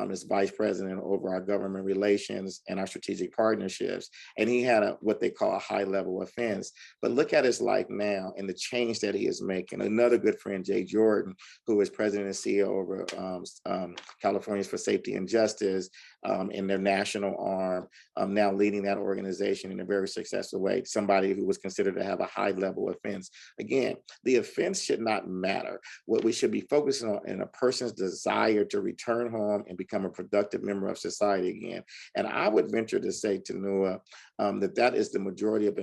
is vice president over our government relations and our strategic partnerships. And he had what they call a high-level offense. But look at his life now and the change that he is making. Another good friend, Jay Jordan, who is president and CEO over Californians for Safety and Justice in their national arm, now leading that organization in a very successful way. Somebody who was considered to have a high-level offense. Again, the offense should not matter. matter. What we should be focusing on in a person's desire to return home and become a productive member of society again. And I would venture to say to Noah that is the majority of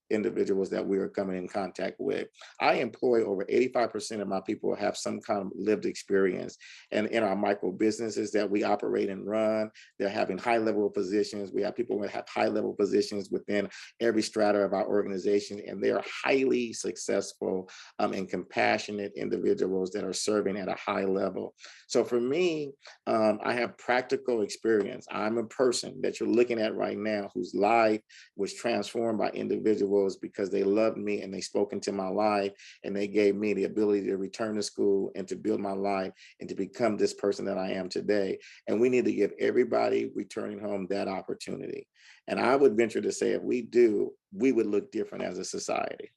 individuals that we are coming in contact with. I employ over 85% of my people have some kind of lived experience. And in our micro businesses that we operate and run, they're having high level positions. We have people that have high level positions within every strata of our organization, and they are highly successful and compassionate individuals that are serving at a high level. So for me, I have practical experience. I'm a person that you're looking at right now whose life was transformed by individuals because they loved me and they spoke into my life and they gave me the ability to return to school and to build my life and to become this person that I am today. And we need to give everybody returning home that opportunity. And I would venture to say if we do, we would look different as a society.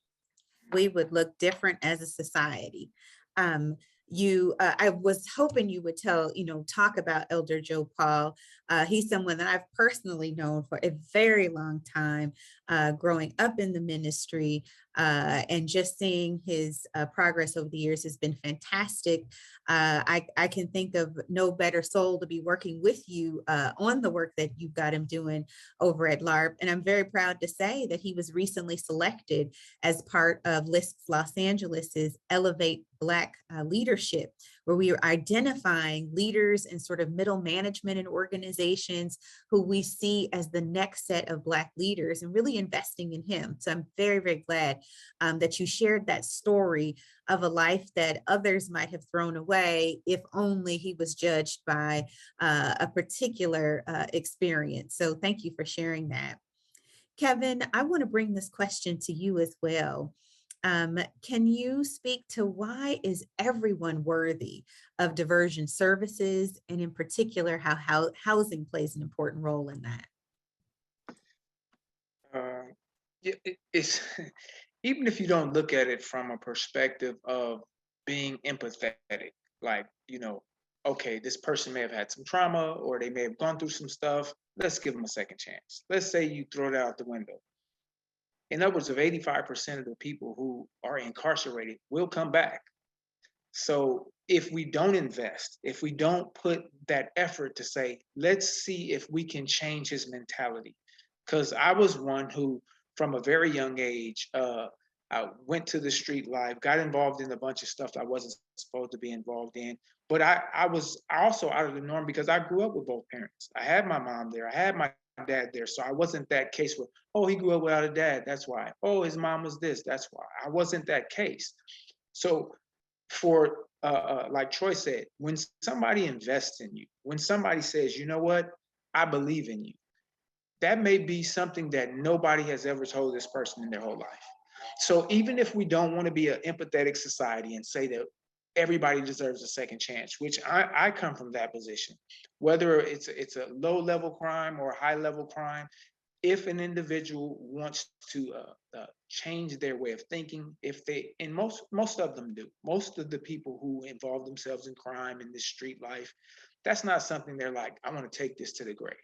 We would look different as a society. I was hoping you would talk about Elder Joe Paul. He's someone that I've personally known for a very long time, growing up in the ministry, and just seeing his progress over the years has been fantastic. I can think of no better soul to be working with you on the work that you've got him doing over at LARP. And I'm very proud to say that he was recently selected as part of LISC Los Angeles's Elevate Black Leadership, where we are identifying leaders and sort of middle management in organizations who we see as the next set of Black leaders and really investing in him. So I'm very, very glad that you shared that story of a life that others might have thrown away if only he was judged by a particular experience. So thank you for sharing that. Kevin, I want to bring this question to you as well. Can you speak to why is everyone worthy of diversion services, and in particular, how housing plays an important role in that? It's even if you don't look at it from a perspective of being empathetic, like, okay, this person may have had some trauma or they may have gone through some stuff. Let's give them a second chance. Let's say you throw it out the window. In upwards of 85% of the people who are incarcerated will come back. So if we don't invest, if we don't put that effort to say, let's see if we can change his mentality. Because I was one who, from a very young age, I went to the street life, got involved in a bunch of stuff I wasn't supposed to be involved in. But I was also out of the norm because I grew up with both parents. I had my mom there, I had my dad there. So I wasn't that case where, oh, he grew up without a dad, that's why. Oh, his mom was this, that's why. I wasn't that case. So for like Troy said, when somebody invests in you, when somebody says, you know what, I believe in you, that may be something that nobody has ever told this person in their whole life. So even if we don't want to be an empathetic society and say that everybody deserves a second chance, which I come from that position, whether it's a low level crime or a high level crime, if an individual wants to change their way of thinking, if they, and most of them do, most of the people who involve themselves in crime in this street life, that's not something they're like, I want to take this to the grave.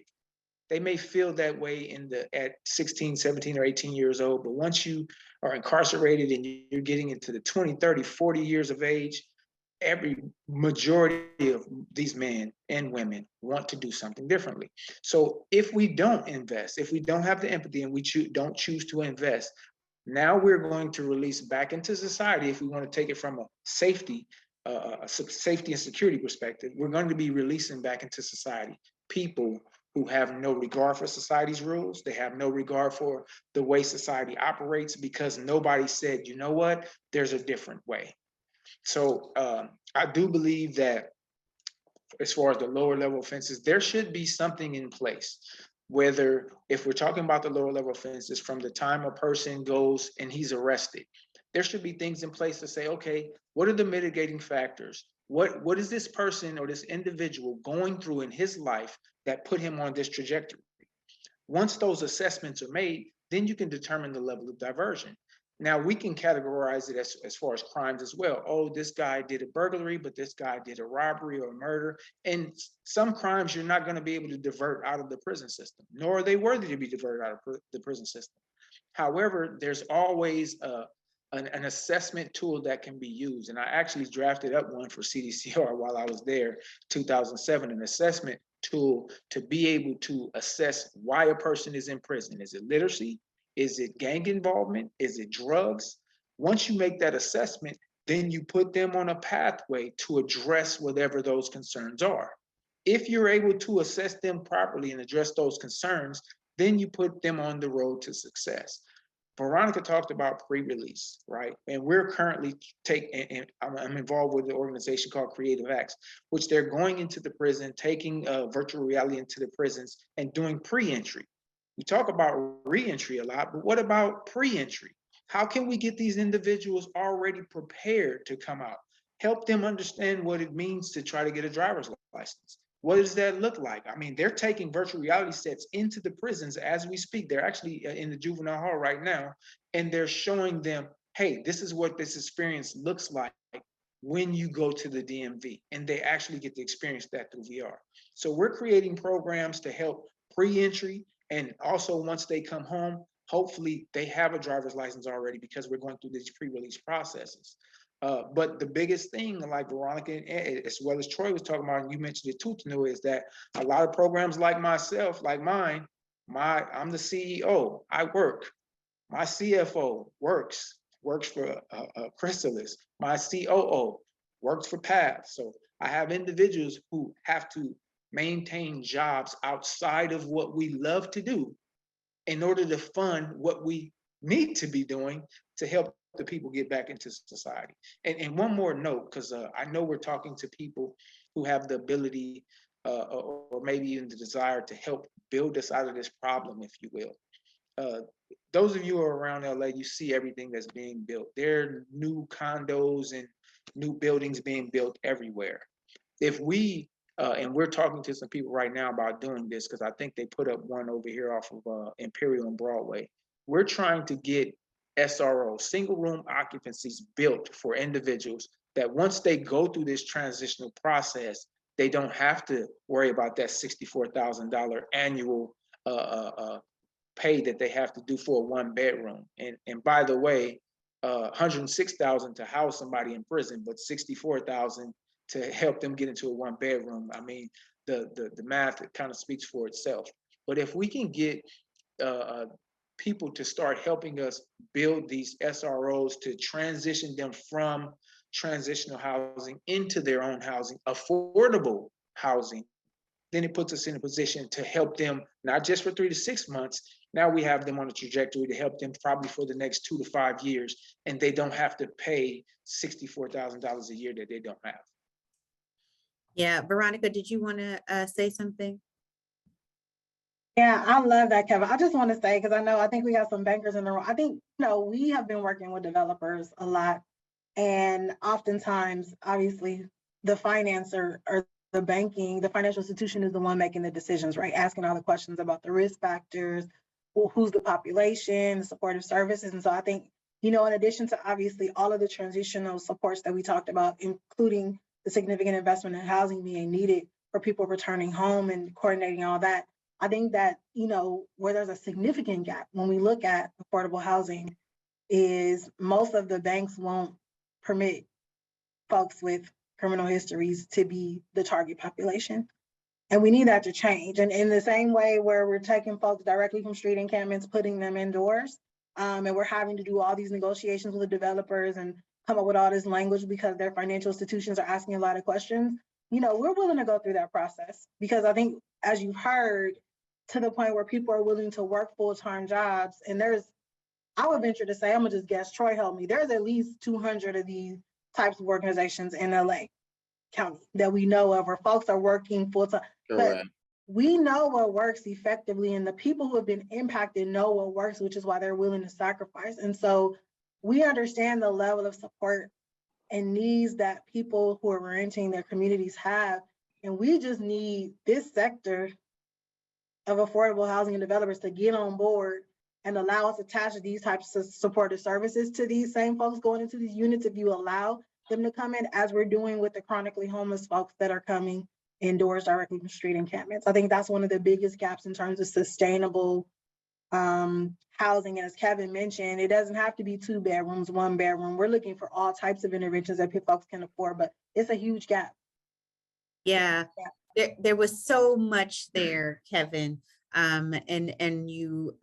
They may feel that way at 16, 17, or 18 years old, but once you are incarcerated and you're getting into the 20, 30, 40 years of age, every majority of these men and women want to do something differently. So if we don't invest, if we don't have the empathy and we don't choose to invest, now we're going to release back into society. If we want to take it from a safety and security perspective, we're going to be releasing back into society people who have no regard for society's rules. They have no regard for the way society operates because nobody said, you know what, there's a different way. So I do believe that as far as the lower level offenses, there should be something in place. Whether, if we're talking about the lower level offenses, from the time a person goes and he's arrested, there should be things in place to say, okay, what are the mitigating factors? What is this person or this individual going through in his life that put him on this trajectory? Once those assessments are made, then you can determine the level of diversion. Now we can categorize it as far as crimes as well. Oh, this guy did a burglary, but this guy did a robbery or a murder. And some crimes you're not going to be able to divert out of the prison system, nor are they worthy to be diverted out of the prison system. However, there's always an assessment tool that can be used. And I actually drafted up one for CDCR while I was there, 2007, an assessment tool to be able to assess why a person is in prison. Is it literacy? Is it gang involvement? Is it drugs? Once you make that assessment, then you put them on a pathway to address whatever those concerns are. If you're able to assess them properly and address those concerns, then you put them on the road to success. Veronica talked about pre-release, right? And we're currently and I'm involved with an organization called Creative Acts, which they're going into the prison, taking virtual reality into the prisons and doing pre-entry. We talk about re-entry a lot, but what about pre-entry? How can we get these individuals already prepared to come out? Help them understand what it means to try to get a driver's license. What does that look like? I mean, they're taking virtual reality sets into the prisons as we speak. They're actually in the juvenile hall right now, and they're showing them, hey, this is what this experience looks like when you go to the DMV, and they actually get to experience that through VR. So we're creating programs to help pre-entry, and also once they come home, hopefully they have a driver's license already because we're going through these pre-release processes. But the biggest thing, like Veronica, as well as Troy was talking about, and you mentioned it too, Tanu, is that a lot of programs like myself, like mine, I'm the CEO, I work. My CFO works for Chrysalis. My COO works for Path. So I have individuals who have to maintain jobs outside of what we love to do in order to fund what we need to be doing to help the people get back into society. And one more note, because I know we're talking to people who have the ability or maybe even the desire to help build us out of this problem, if you will. Those of you who are around LA, you see everything that's being built. There are new condos and new buildings being built everywhere. If we, and we're talking to some people right now about doing this, because I think they put up one over here off of Imperial and Broadway. We're trying to get SRO, single room occupancies, built for individuals that once they go through this transitional process, they don't have to worry about that $64,000 annual pay that they have to do for a 1-bedroom. And by the way, $106,000 to house somebody in prison, but $64,000 to help them get into a 1-bedroom. I mean, the math, it kind of speaks for itself. But if we can get people to start helping us build these SROs to transition them from transitional housing into their own housing, affordable housing, then it puts us in a position to help them, not just for 3 to 6 months. Now we have them on a trajectory to help them probably for the next 2 to 5 years, and they don't have to pay $64,000 a year that they don't have. Yeah, Veronica, did you want to say something? Yeah, I love that, Kevin. I just want to say, because I think we have some bankers in the room. I think, we have been working with developers a lot. And oftentimes, obviously, the financer or the financial institution is the one making the decisions, right? Asking all the questions about the risk factors, who's the population, the supportive services. And so I think, in addition to obviously all of the transitional supports that we talked about, including the significant investment in housing being needed for people returning home and coordinating all that, I think that, where there's a significant gap when we look at affordable housing is most of the banks won't permit folks with criminal histories to be the target population. And we need that to change. And in the same way where we're taking folks directly from street encampments, putting them indoors, and we're having to do all these negotiations with the developers and come up with all this language because their financial institutions are asking a lot of questions, we're willing to go through that process. Because I think, as you've heard, to the point where people are willing to work full-time jobs, and I would venture to say, I'm gonna just guess, Troy helped me, there's at least 200 of these types of organizations in LA County that we know of, where folks are working full-time. But we know what works effectively, and the people who have been impacted know what works, which is why they're willing to sacrifice. And so we understand the level of support and needs that people who are renting their communities have. And we just need this sector of affordable housing and developers to get on board and allow us to attach these types of supportive services to these same folks going into these units, if you allow them to come in, as we're doing with the chronically homeless folks that are coming indoors directly from street encampments. I think that's one of the biggest gaps in terms of sustainable housing, as Kevin mentioned, it doesn't have to be 2 bedrooms, 1 bedroom. We're looking for all types of interventions that people folks can afford, but it's a huge gap. Yeah, there was so much there, Kevin. And you,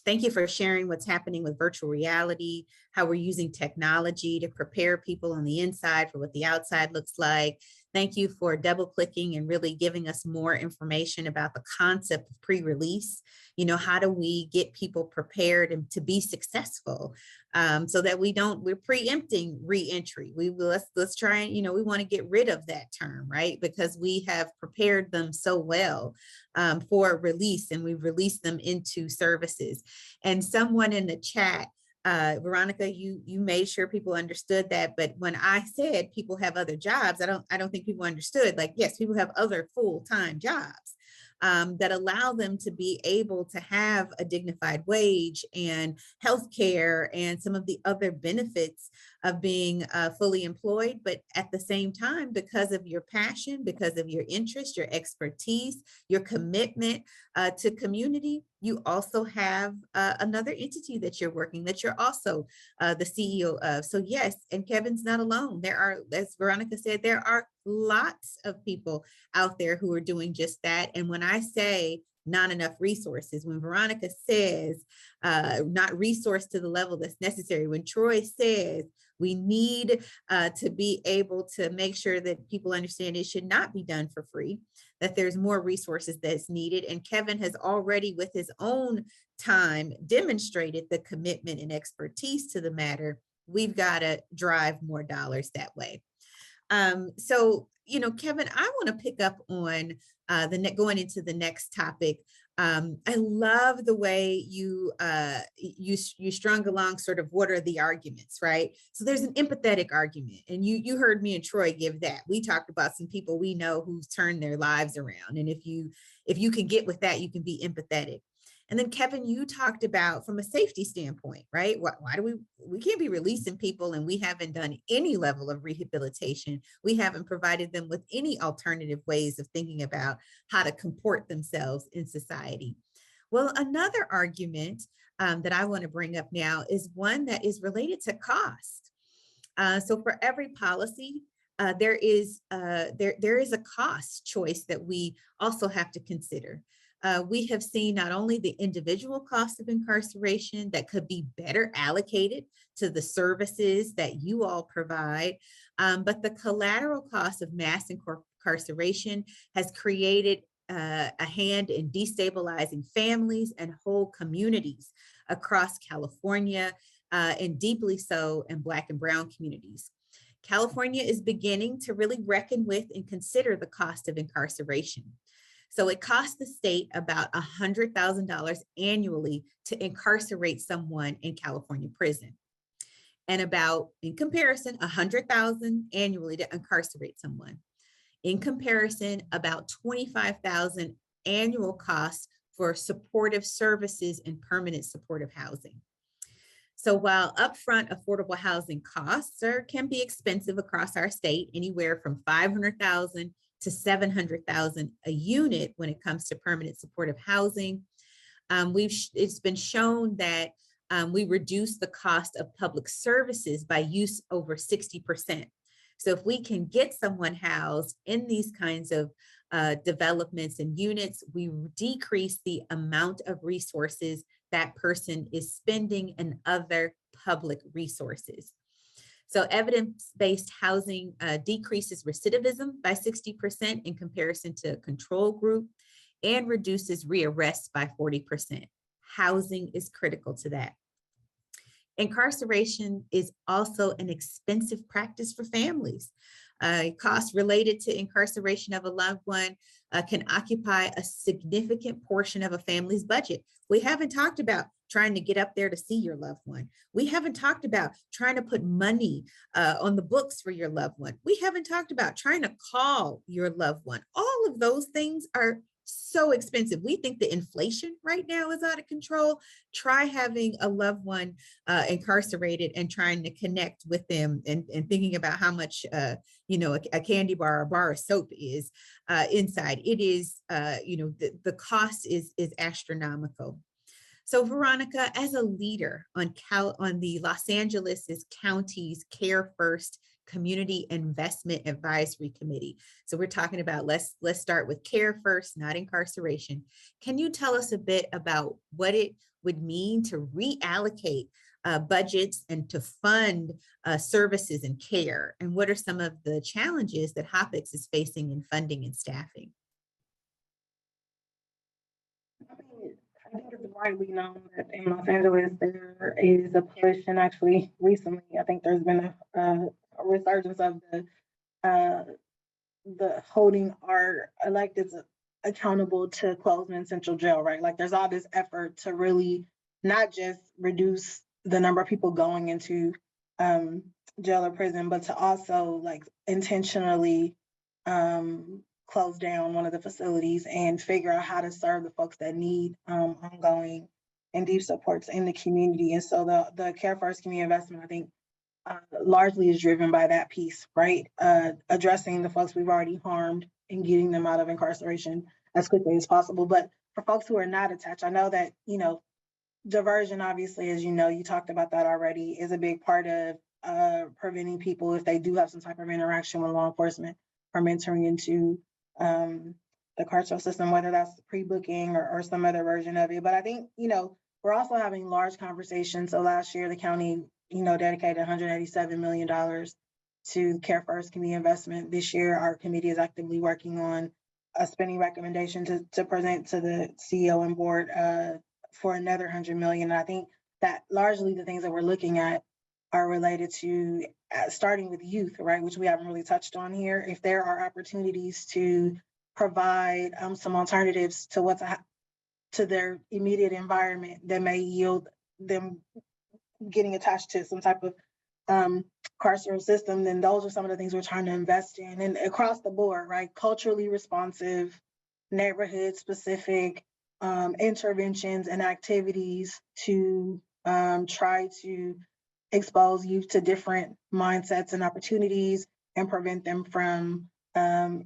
thank you for sharing what's happening with virtual reality, how we're using technology to prepare people on the inside for what the outside looks like. Thank you for double clicking and really giving us more information about the concept of pre-release. You know, how do we get people prepared and to be successful, so that we're preempting reentry. Let's try and, you know, we want to get rid of that term, right? Because we have prepared them so well for release, and we've released them into services. And someone in the chat, Veronica, you made sure people understood that. But when I said people have other jobs, I don't think people understood. Like, yes, people have other full-time jobs that allow them to be able to have a dignified wage and healthcare and some of the other benefits of being fully employed. But at the same time, because of your passion, because of your interest, your expertise, your commitment to community, you also have another entity that you're working, that you're also the CEO of. So yes, and Kevin's not alone. There are, as Veronica said, there are lots of people out there who are doing just that. And when I say not enough resources, when Veronica says not resourced to the level that's necessary, when Troy says we need to be able to make sure that people understand it should not be done for free, that there's more resources that's needed. And Kevin has already, with his own time, demonstrated the commitment and expertise to the matter. We've got to drive more dollars that way. So, you know, Kevin, I want to pick up on going into the next topic. I love the way you strung along sort of what are the arguments, right? So there's an empathetic argument, and you heard me and Troy give that. We talked about some people we know who've turned their lives around, and if you can get with that, you can be empathetic. And then Kevin, you talked about from a safety standpoint, right? Why do we can't be releasing people and we haven't done any level of rehabilitation. We haven't provided them with any alternative ways of thinking about how to comport themselves in society. Well, another argument that I want to bring up now is one that is related to cost. So for every policy, there is a cost choice that we also have to consider. We have seen not only the individual cost of incarceration that could be better allocated to the services that you all provide, but the collateral cost of mass incarceration has created a hand in destabilizing families and whole communities across California, and deeply so in Black and Brown communities. California is beginning to really reckon with and consider the cost of incarceration. So it costs the state about $100,000 annually to incarcerate someone in California prison. And about, in comparison, $100,000 annually to incarcerate someone. In comparison, about $25,000 annual costs for supportive services and permanent supportive housing. So while upfront affordable housing costs can be expensive across our state, anywhere from $500,000 to $700,000 a unit when it comes to permanent supportive housing, it's been shown that we reduce the cost of public services by use over 60%. So if we can get someone housed in these kinds of developments and units, we decrease the amount of resources that person is spending in other public resources. So evidence-based housing decreases recidivism by 60% in comparison to a control group and reduces rearrests by 40%. Housing is critical to that. Incarceration is also an expensive practice for families. Costs related to incarceration of a loved one can occupy a significant portion of a family's budget. We haven't talked about trying to get up there to see your loved one. We haven't talked about trying to put money on the books for your loved one. We haven't talked about trying to call your loved one. All of those things are so expensive. We think the inflation right now is out of control. Try having a loved one incarcerated and trying to connect with them and thinking about how much a candy bar or a bar of soap is inside. It is the cost is astronomical. So Veronica, as a leader on the Los Angeles County's Care First Community Investment Advisory Committee. So we're talking about, let's start with care first, not incarceration. Can you tell us a bit about what it would mean to reallocate budgets and to fund services and care? And what are some of the challenges that HOPIX is facing in funding and staffing? I think it's widely known that in Los Angeles there is a push, and actually recently I think there's been a resurgence of the holding our electeds accountable to Clothesman Central Jail, right? Like there's all this effort to really not just reduce the number of people going into jail or prison, but to also like intentionally close down one of the facilities and figure out how to serve the folks that need ongoing and deep supports in the community. And so the Care First Community Investment, I think, largely is driven by that piece, right? Addressing the folks we've already harmed and getting them out of incarceration as quickly as possible. But for folks who are not attached, I know that, diversion, obviously, as you know, you talked about that already, is a big part of preventing people, if they do have some type of interaction with law enforcement, from entering into the carceral system, whether that's pre-booking or some other version of it. But I think, we're also having large conversations. So last year, the county, dedicated $187 million to Care First Community Investment. This year, our committee is actively working on a spending recommendation to present to the CEO and board for another $100 million. And I think that largely the things that we're looking at are related to starting with youth, right, which we haven't really touched on here. If there are opportunities to provide some alternatives to to their immediate environment that may yield them getting attached to some type of carceral system, then those are some of the things we're trying to invest in. And across the board, right, culturally responsive, neighborhood specific interventions and activities to try to expose youth to different mindsets and opportunities and prevent them from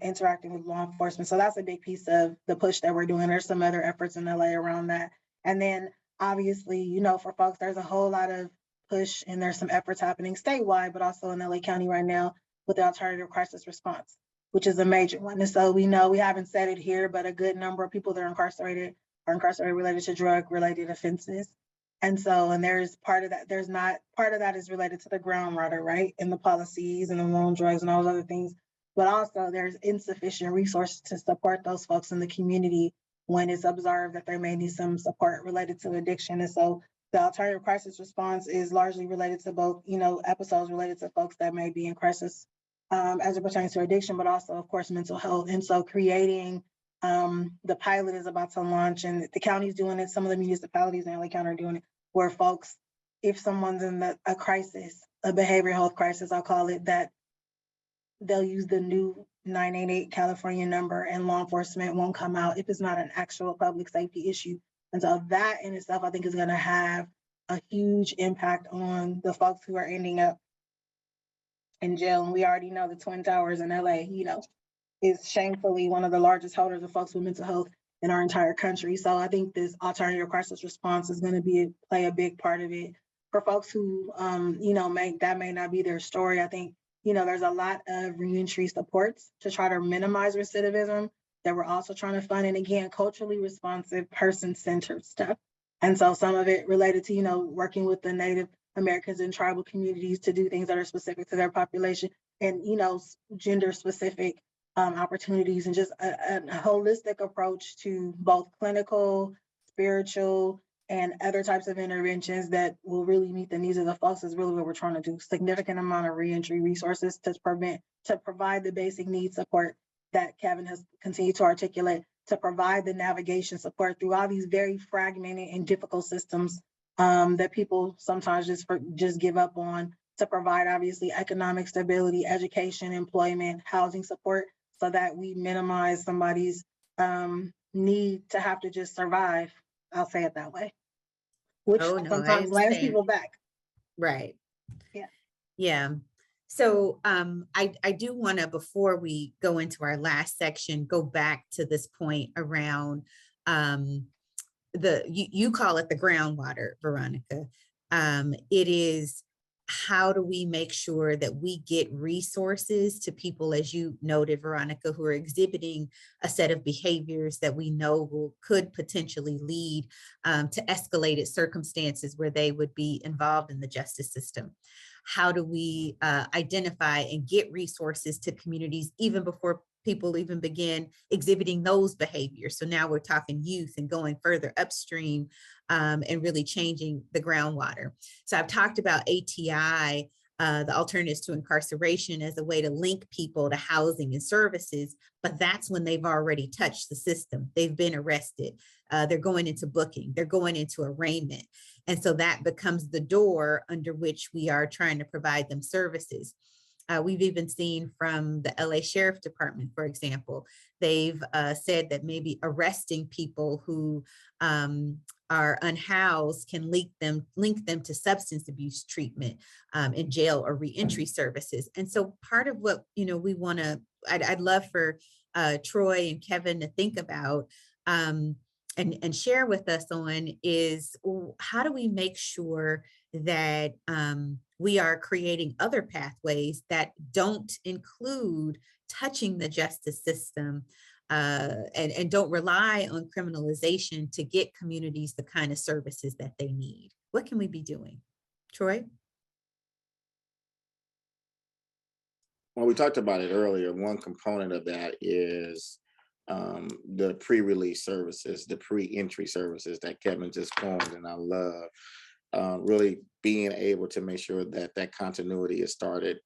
interacting with law enforcement. So that's a big piece of the push that we're doing. There's some other efforts in LA around that. And then obviously, for folks, there's a whole lot of push and there's some efforts happening statewide, but also in LA County right now with the alternative crisis response, which is a major one. And so we know, we haven't said it here, but a good number of people that are incarcerated related to drug-related offenses. And so, and there's part of that, part of that is related to the groundwater, right? And the policies and the known drugs and all those other things. But also there's insufficient resources to support those folks in the community when it's observed that they may need some support related to addiction. And so the alternative crisis response is largely related to both, episodes related to folks that may be in crisis as it pertains to addiction, but also, of course, mental health. And so creating the pilot is about to launch, and the county's doing it. Some of the municipalities in LA County are doing it, where folks, if someone's in a crisis, a behavioral health crisis, I'll call it, that they'll use the new 988 California number and law enforcement won't come out if it's not an actual public safety issue. And so that in itself, I think, is going to have a huge impact on the folks who are ending up in jail. And we already know the Twin Towers in LA, is shamefully one of the largest holders of folks with mental health in our entire country. So I think this alternative crisis response is going to play a big part of it. For folks who, that may not be their story, I think, there's a lot of reentry supports to try to minimize recidivism that we're also trying to fund. And again, culturally responsive, person-centered stuff. And so some of it related to, working with the Native Americans and tribal communities to do things that are specific to their population and, gender specific opportunities, and just a holistic approach to both clinical, spiritual, and other types of interventions that will really meet the needs of the folks is really what we're trying to do. Significant amount of reentry resources to provide the basic needs support that Kevin has continued to articulate, to provide the navigation support through all these very fragmented and difficult systems that people sometimes just give up on, to provide obviously economic stability, education, employment, housing support, so that we minimize somebody's need to have to just survive. I'll say it that way, which sometimes lands people back. Right. Yeah. Yeah. So I do want to, before we go into our last section, go back to this point around you call it the groundwater, Veronica. It is, how do we make sure that we get resources to people, as you noted, Veronica, who are exhibiting a set of behaviors that we know could potentially lead to escalated circumstances where they would be involved in the justice system? How do we identify and get resources to communities even before people even begin exhibiting those behaviors? So now we're talking youth and going further upstream and really changing the groundwater. So I've talked about ATI, the alternatives to incarceration, as a way to link people to housing and services, but that's when they've already touched the system. They've been arrested. They're going into booking. They're going into arraignment. And so that becomes the door under which we are trying to provide them services. We've even seen from the LA Sheriff Department, for example, they've said that maybe arresting people who are unhoused can link them to substance abuse treatment in jail or reentry services. And so part of what we want to, I'd love for Troy and Kevin to think about and share with us on is, how do we make sure that we are creating other pathways that don't include touching the justice system and don't rely on criminalization to get communities the kind of services that they need? What can we be doing? Troy? Well, we talked about it earlier. One component of that is the pre-release services, the pre-entry services that Kevin just coined, and I love. Really being able to make sure that that continuity is started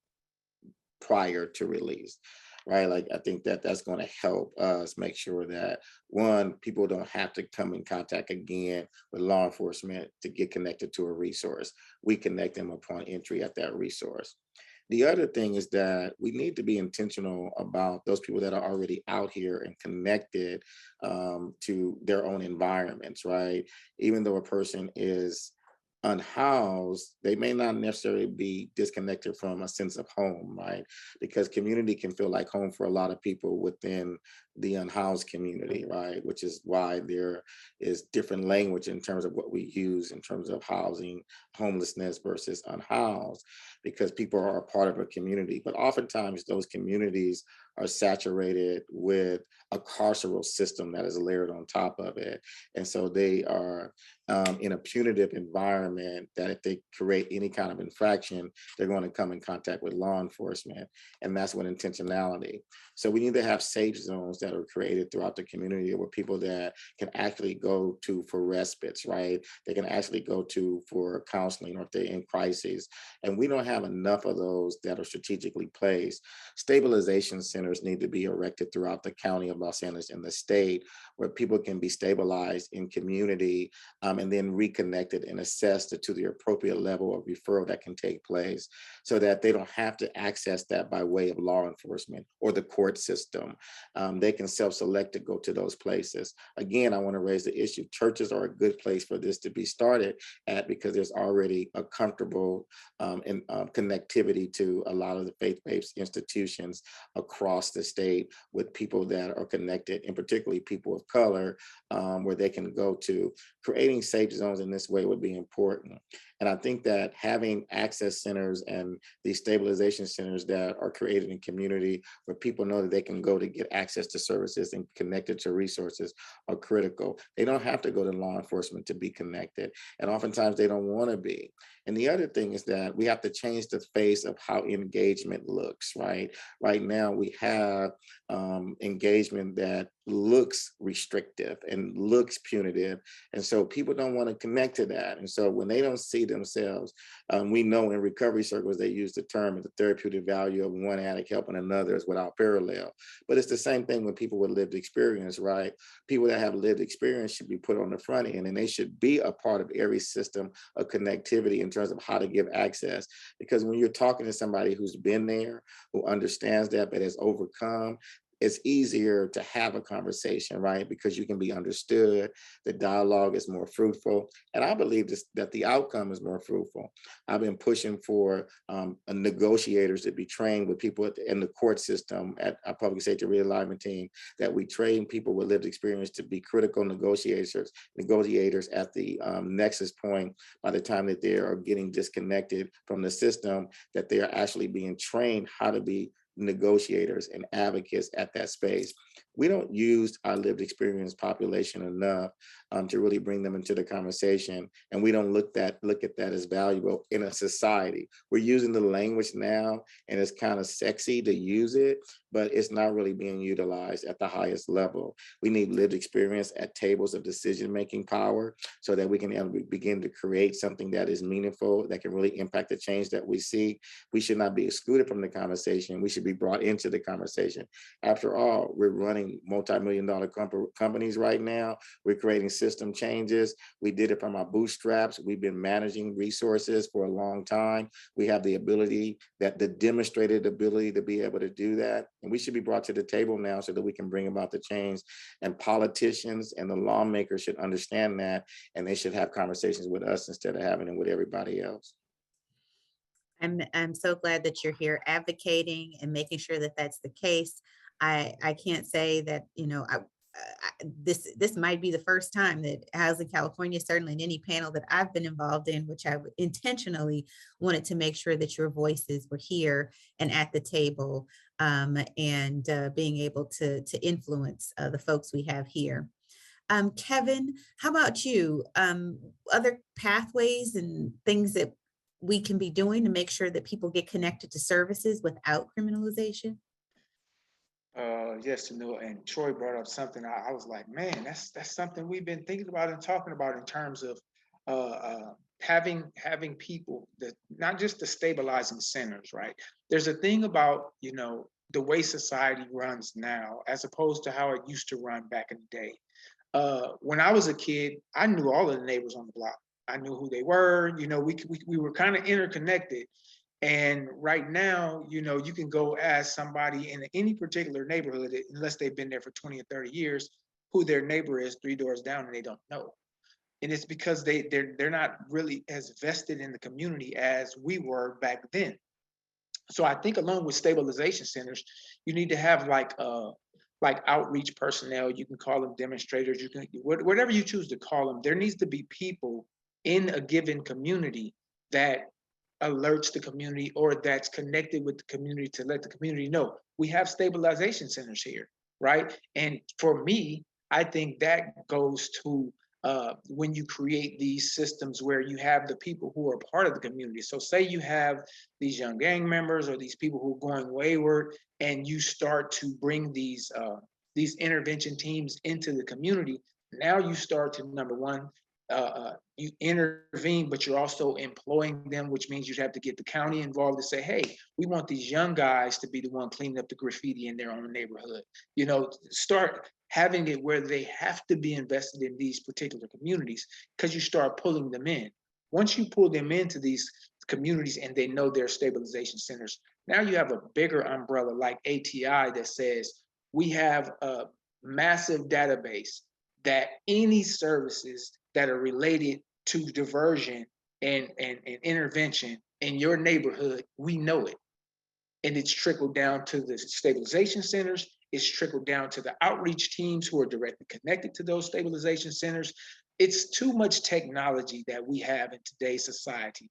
prior to release, right? Like, I think that that's going to help us make sure that, one, people don't have to come in contact again with law enforcement to get connected to a resource. We connect them upon entry at that resource. The other thing is that we need to be intentional about those people that are already out here and connected to their own environments, right? Even though a person is unhoused, they may not necessarily be disconnected from a sense of home, right? Because community can feel like home for a lot of people within the unhoused community, right? Which is why there is different language in terms of what we use in terms of housing, homelessness versus unhoused, because people are a part of a community. But oftentimes those communities are saturated with a carceral system that is layered on top of it. And so they are in a punitive environment that if they create any kind of infraction, they're going to come in contact with law enforcement. And that's with intentionality. So we need to have safe zones that are created throughout the community where people that can actually go to for respites, right? They can actually go to for counseling or if they're in crisis. And we don't have enough of those that are strategically placed. Stabilization centers need to be erected throughout the county of Los Angeles and the state where people can be stabilized in community and then reconnected and assessed to the appropriate level of referral that can take place so that they don't have to access that by way of law enforcement or the court system. They can self-select to go to those places. Again, I want to raise the issue. Churches are a good place for this to be started at because there's already a comfortable connectivity to a lot of the faith-based institutions across the state with people that are connected, and particularly people of color, where they can go to. Creating safe zones in this way would be important. And I think that having access centers and these stabilization centers that are created in community where people know that they can go to get access to services and connected to resources are critical. They don't have to go to law enforcement to be connected. And oftentimes they don't want to be. And the other thing is that we have to change the face of how engagement looks, right? Right now we have engagement that looks restrictive and looks punitive. And so people don't want to connect to that. And so when they don't see themselves, we know in recovery circles, they use the term the therapeutic value of one addict helping another is without parallel. But it's the same thing with people with lived experience, right? People that have lived experience should be put on the front end and they should be a part of every system of connectivity in terms of how to give access. Because when you're talking to somebody who's been there, who understands that, but has overcome, it's easier to have a conversation, right? Because you can be understood, the dialogue is more fruitful, and I believe that the outcome is more fruitful. I've been pushing for negotiators to be trained with people in the court system at our public safety realignment team, that we train people with lived experience to be critical negotiators at the nexus point. By the time that they are getting disconnected from the system, that they are actually being trained how to be negotiators and advocates at that space. We don't use our lived experience population enough to really bring them into the conversation, and we don't look at that as valuable in a society. We're using the language now, and it's kind of sexy to use it, but it's not really being utilized at the highest level. We need lived experience at tables of decision-making power so that we can begin to create something that is meaningful, that can really impact the change that we seek. We should not be excluded from the conversation. We should be brought into the conversation. After all, we're running multi-million-dollar companies right now. We're creating system changes. We did it from our bootstraps. We've been managing resources for a long time. We have the ability, the demonstrated ability to be able to do that. And we should be brought to the table now so that we can bring about the change. And politicians and the lawmakers should understand that, and they should have conversations with us instead of having them with everybody else. I'm so glad that you're here advocating and making sure that that's the case. I can't say that, this might be the first time that Housing California, certainly in any panel that I've been involved in, which I intentionally wanted to make sure that your voices were here and at the table, and being able to influence the folks we have here. Kevin, how about you? Other pathways and things that we can be doing to make sure that people get connected to services without criminalization? Yes, and Troy brought up something. I was like, man, that's something we've been thinking about and talking about in terms of having people that not just the stabilizing centers, right? There's a thing about the way society runs now as opposed to how it used to run back in the day. When I was a kid, I knew all of the neighbors on the block. I knew who they were. We were kind of interconnected. And right now, you can go ask somebody in any particular neighborhood, unless they've been there for 20 or 30 years, who their neighbor is 3 doors down, and they don't know. And it's because they're not really as vested in the community as we were back then. So I think along with stabilization centers, you need to have like outreach personnel. You can call them demonstrators. You can whatever you choose to call them. There needs to be people in a given community that alerts the community or that's connected with the community to let the community know we have stabilization centers here, right? And for me, I think that goes to when you create these systems where you have the people who are part of the community. So say you have these young gang members or these people who are going wayward, and you start to bring these intervention teams into the community. Now you start to, number one, you intervene, but you're also employing them, which means you'd have to get the county involved to say, hey, we want these young guys to be the one cleaning up the graffiti in their own neighborhood. Start having it where they have to be invested in these particular communities, because you start pulling them in. Once you pull them into these communities and they know they're stabilization centers, now you have a bigger umbrella like ATI that says we have a massive database that any services that are related to diversion and intervention in your neighborhood, we know it. And it's trickled down to the stabilization centers. It's trickled down to the outreach teams who are directly connected to those stabilization centers. It's too much technology that we have in today's society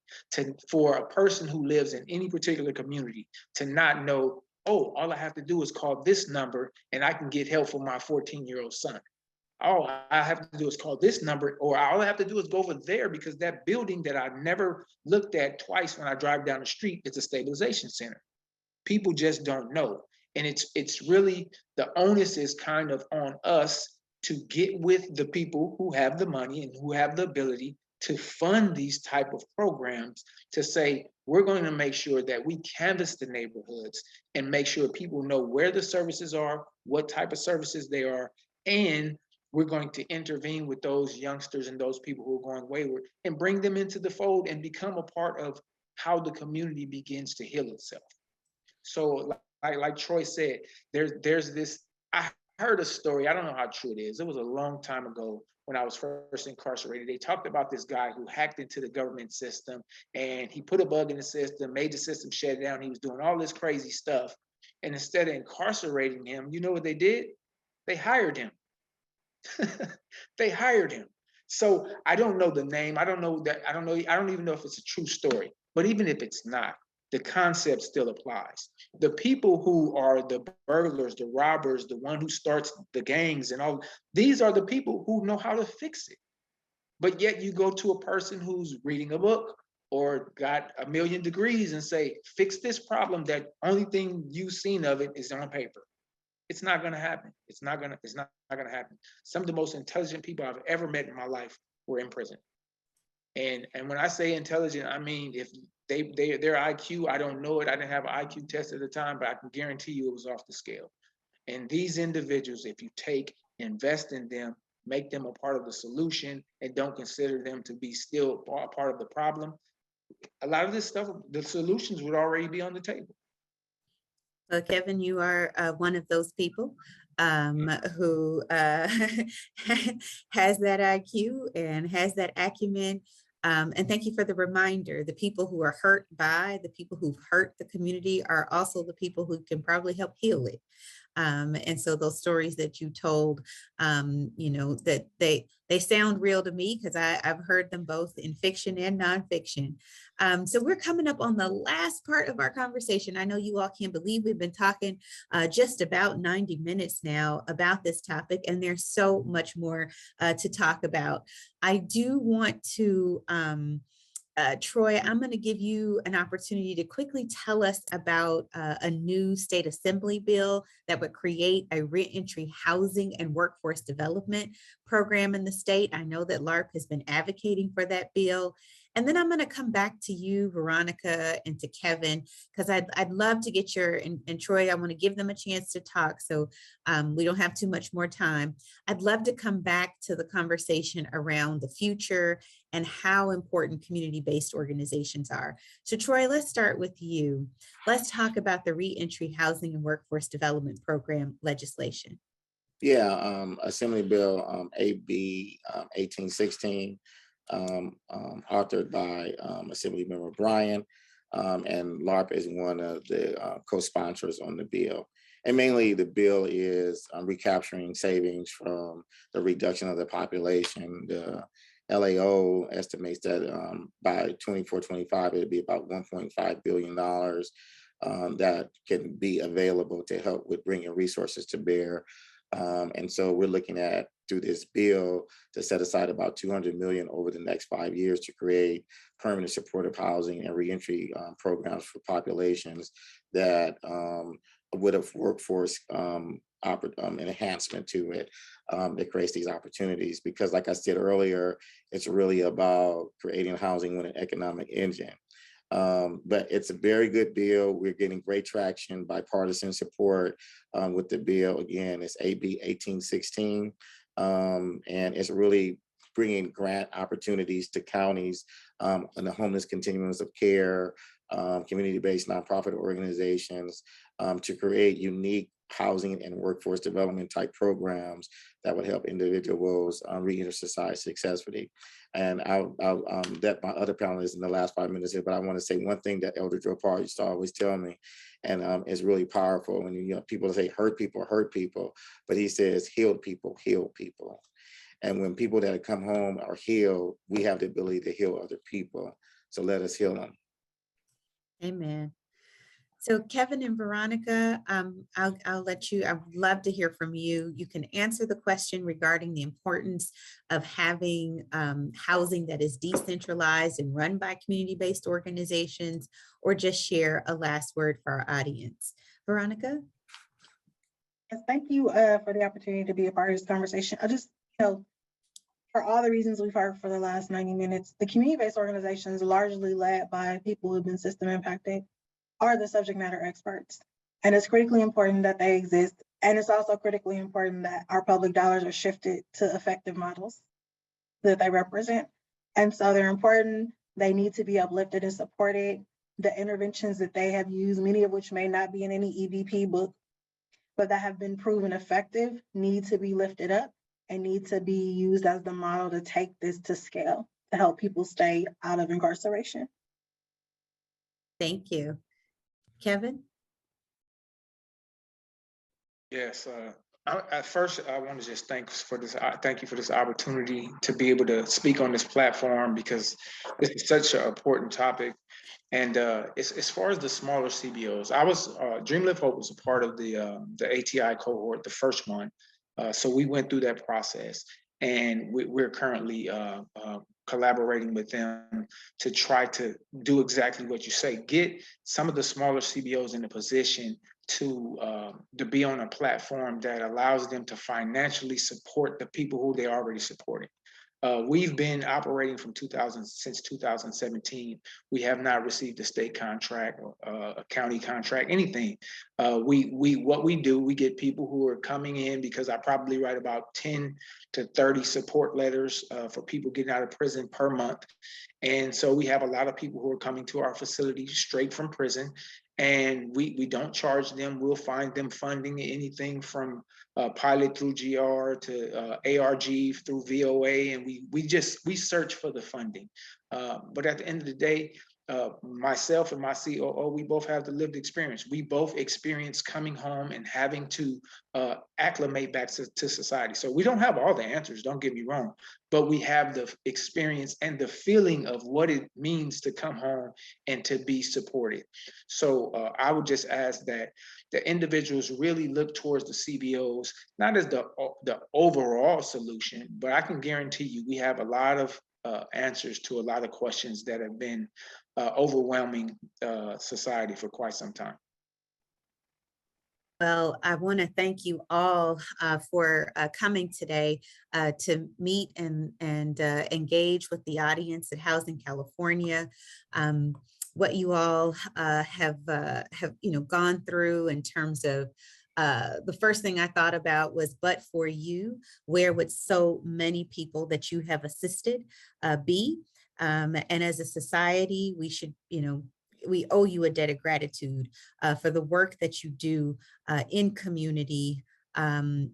for a person who lives in any particular community to not know, oh, all I have to do is call this number and I can get help for my 14-year-old son. All I have to do is call this number, or all I have to do is go over there because that building that I never looked at twice when I drive down the street is a stabilization center. People just don't know. And it's really, the onus is kind of on us to get with the people who have the money and who have the ability to fund these type of programs, to say, we're going to make sure that we canvass the neighborhoods and make sure people know where the services are, what type of services they are, and we're going to intervene with those youngsters and those people who are going wayward and bring them into the fold and become a part of how the community begins to heal itself. So like Troy said, there's this, I heard a story, I don't know how true it is. It was a long time ago when I was first incarcerated. They talked about this guy who hacked into the government system and he put a bug in the system, made the system shut down. He was doing all this crazy stuff. And instead of incarcerating him, you know what they did? They hired him. They hired him. So I don't know the name. I don't know that. I don't even know if it's a true story. But even if it's not, the concept still applies. The people who are the burglars, the robbers, the one who starts the gangs and all, these are the people who know how to fix it. But yet you go to a person who's reading a book or got a million degrees and say, fix this problem that only thing you've seen of it is on paper. It's not going to happen. It's not going to happen. Some of the most intelligent people I've ever met in my life were in prison. And when I say intelligent, I mean, if their IQ, I don't know it. I didn't have an IQ test at the time, but I can guarantee you it was off the scale. And these individuals, if you invest in them, make them a part of the solution and don't consider them to be still a part of the problem, a lot of this stuff, the solutions would already be on the table. Kevin, you are one of those people who has that IQ and has that acumen. And thank you for the reminder. The people who are hurt by, the people who've hurt the community are also the people who can probably help heal it. And so those stories that you told, that they sound real to me because I've heard them both in fiction and nonfiction. So we're coming up on the last part of our conversation. I know you all can't believe we've been talking just about 90 minutes now about this topic, and there's so much more to talk about. I do want to Troy, I'm going to give you an opportunity to quickly tell us about a new state assembly bill that would create a reentry housing and workforce development program in the state. I know that LARP has been advocating for that bill. And then I'm going to come back to you, Veronica, and to Kevin, because I'd love to get and Troy, I want to give them a chance to talk. So we don't have too much more time. I'd love to come back to the conversation around the future and how important community-based organizations are. So Troy, let's start with you. Let's talk about the Reentry Housing and Workforce Development Program legislation. Yeah, Assembly Bill AB 1816, authored by Assembly Member Bryan, and LARP is one of the co-sponsors on the bill. And mainly the bill is recapturing savings from the reduction of the population. The LAO estimates that by 24-25, it'll be about $1.5 billion that can be available to help with bringing resources to bear. And so we're looking at, through this bill, to set aside about $200 million over the next 5 years to create permanent supportive housing and reentry programs for populations that would have workforce enhancement to it that creates these opportunities. Because like I said earlier, it's really about creating housing with an economic engine. But it's a very good bill. We're getting great traction, bipartisan support with the bill. Again, it's AB 1816, and it's really bringing grant opportunities to counties on the homeless continuums of care, community-based nonprofit organizations to create unique housing and workforce development type programs that would help individuals re-enter society successfully. And I'll let my other panelists in the last 5 minutes here, but I want to say one thing that Elder Joe Parr used to always tell me, and it's really powerful. When people say hurt people, but he says healed people heal people. And when people that have come home are healed, we have the ability to heal other people. So let us heal them. Amen. So Kevin and Veronica, I'll let you, I would love to hear from you. You can answer the question regarding the importance of having housing that is decentralized and run by community-based organizations, or just share a last word for our audience. Veronica? Yes, thank you for the opportunity to be a part of this conversation. I just, for all the reasons we've heard for the last 90 minutes, the community-based organizations largely led by people who've been system impacted are the subject matter experts. And it's critically important that they exist. And it's also critically important that our public dollars are shifted to effective models that they represent. And so they're important. They need to be uplifted and supported. the interventions that they have used, many of which may not be in any EVP book, but that have been proven effective, need to be lifted up and need to be used as the model to take this to scale to help people stay out of incarceration. Thank you. Kevin? Yes. At first, I want to just thank you for this opportunity to be able to speak on this platform, because this is such an important topic. And as far as the smaller CBOs, Dream Live Hope was a part of the ATI cohort, the first one. So we went through that process, and we're currently collaborating with them to try to do exactly what you say, get some of the smaller CBOs in a position to be on a platform that allows them to financially support the people who they're already supporting. We've been operating since 2017. We have not received a state contract, a county contract, anything. What we do, we get people who are coming in, because I probably write about 10 to 30 support letters for people getting out of prison per month. And so we have a lot of people who are coming to our facility straight from prison, and we don't charge them. We'll find them funding, anything from pilot through GR to ARG through VOA, and we search for the funding. But at the end of the day, myself and my COO, we both have the lived experience. We both experience coming home and having to acclimate back to society. So we don't have all the answers, don't get me wrong, but we have the experience and the feeling of what it means to come home and to be supported. So I would just ask that the individuals really look towards the CBOs, not as the overall solution, but I can guarantee you we have a lot of answers to a lot of questions that have been overwhelming society for quite some time. Well, I want to thank you all for coming today to meet and engage with the audience at Housing California. What you all have gone through in terms of the first thing I thought about was, but for you, where would so many people that you have assisted be? And as a society, we should, we owe you a debt of gratitude for the work that you do in community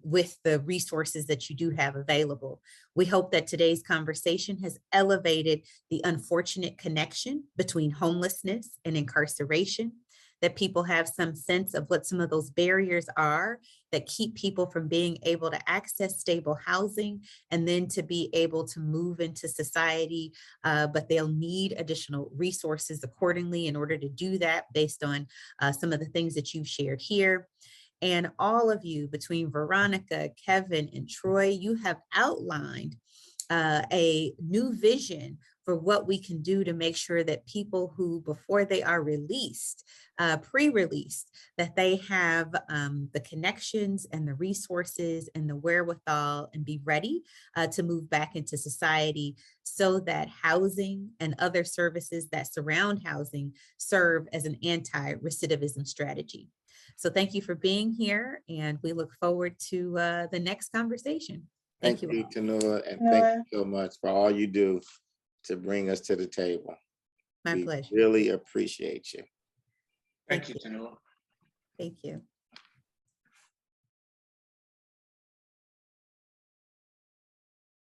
with the resources that you do have available. We hope that today's conversation has elevated the unfortunate connection between homelessness and incarceration, that people have some sense of what some of those barriers are that keep people from being able to access stable housing and then to be able to move into society, but they'll need additional resources accordingly in order to do that based on some of the things that you've shared here. And all of you, between Veronica, Kevin, and Troy, you have outlined a new vision for what we can do to make sure that people who, before they are released, pre-released, that they have the connections and the resources and the wherewithal and be ready to move back into society, so that housing and other services that surround housing serve as an anti-recidivism strategy. So thank you for being here, and we look forward to the next conversation. Thank you, Tanua, and thank you so much for all you do to bring us to the table. My pleasure. Really appreciate you. Thank you, Tanua. Thank you.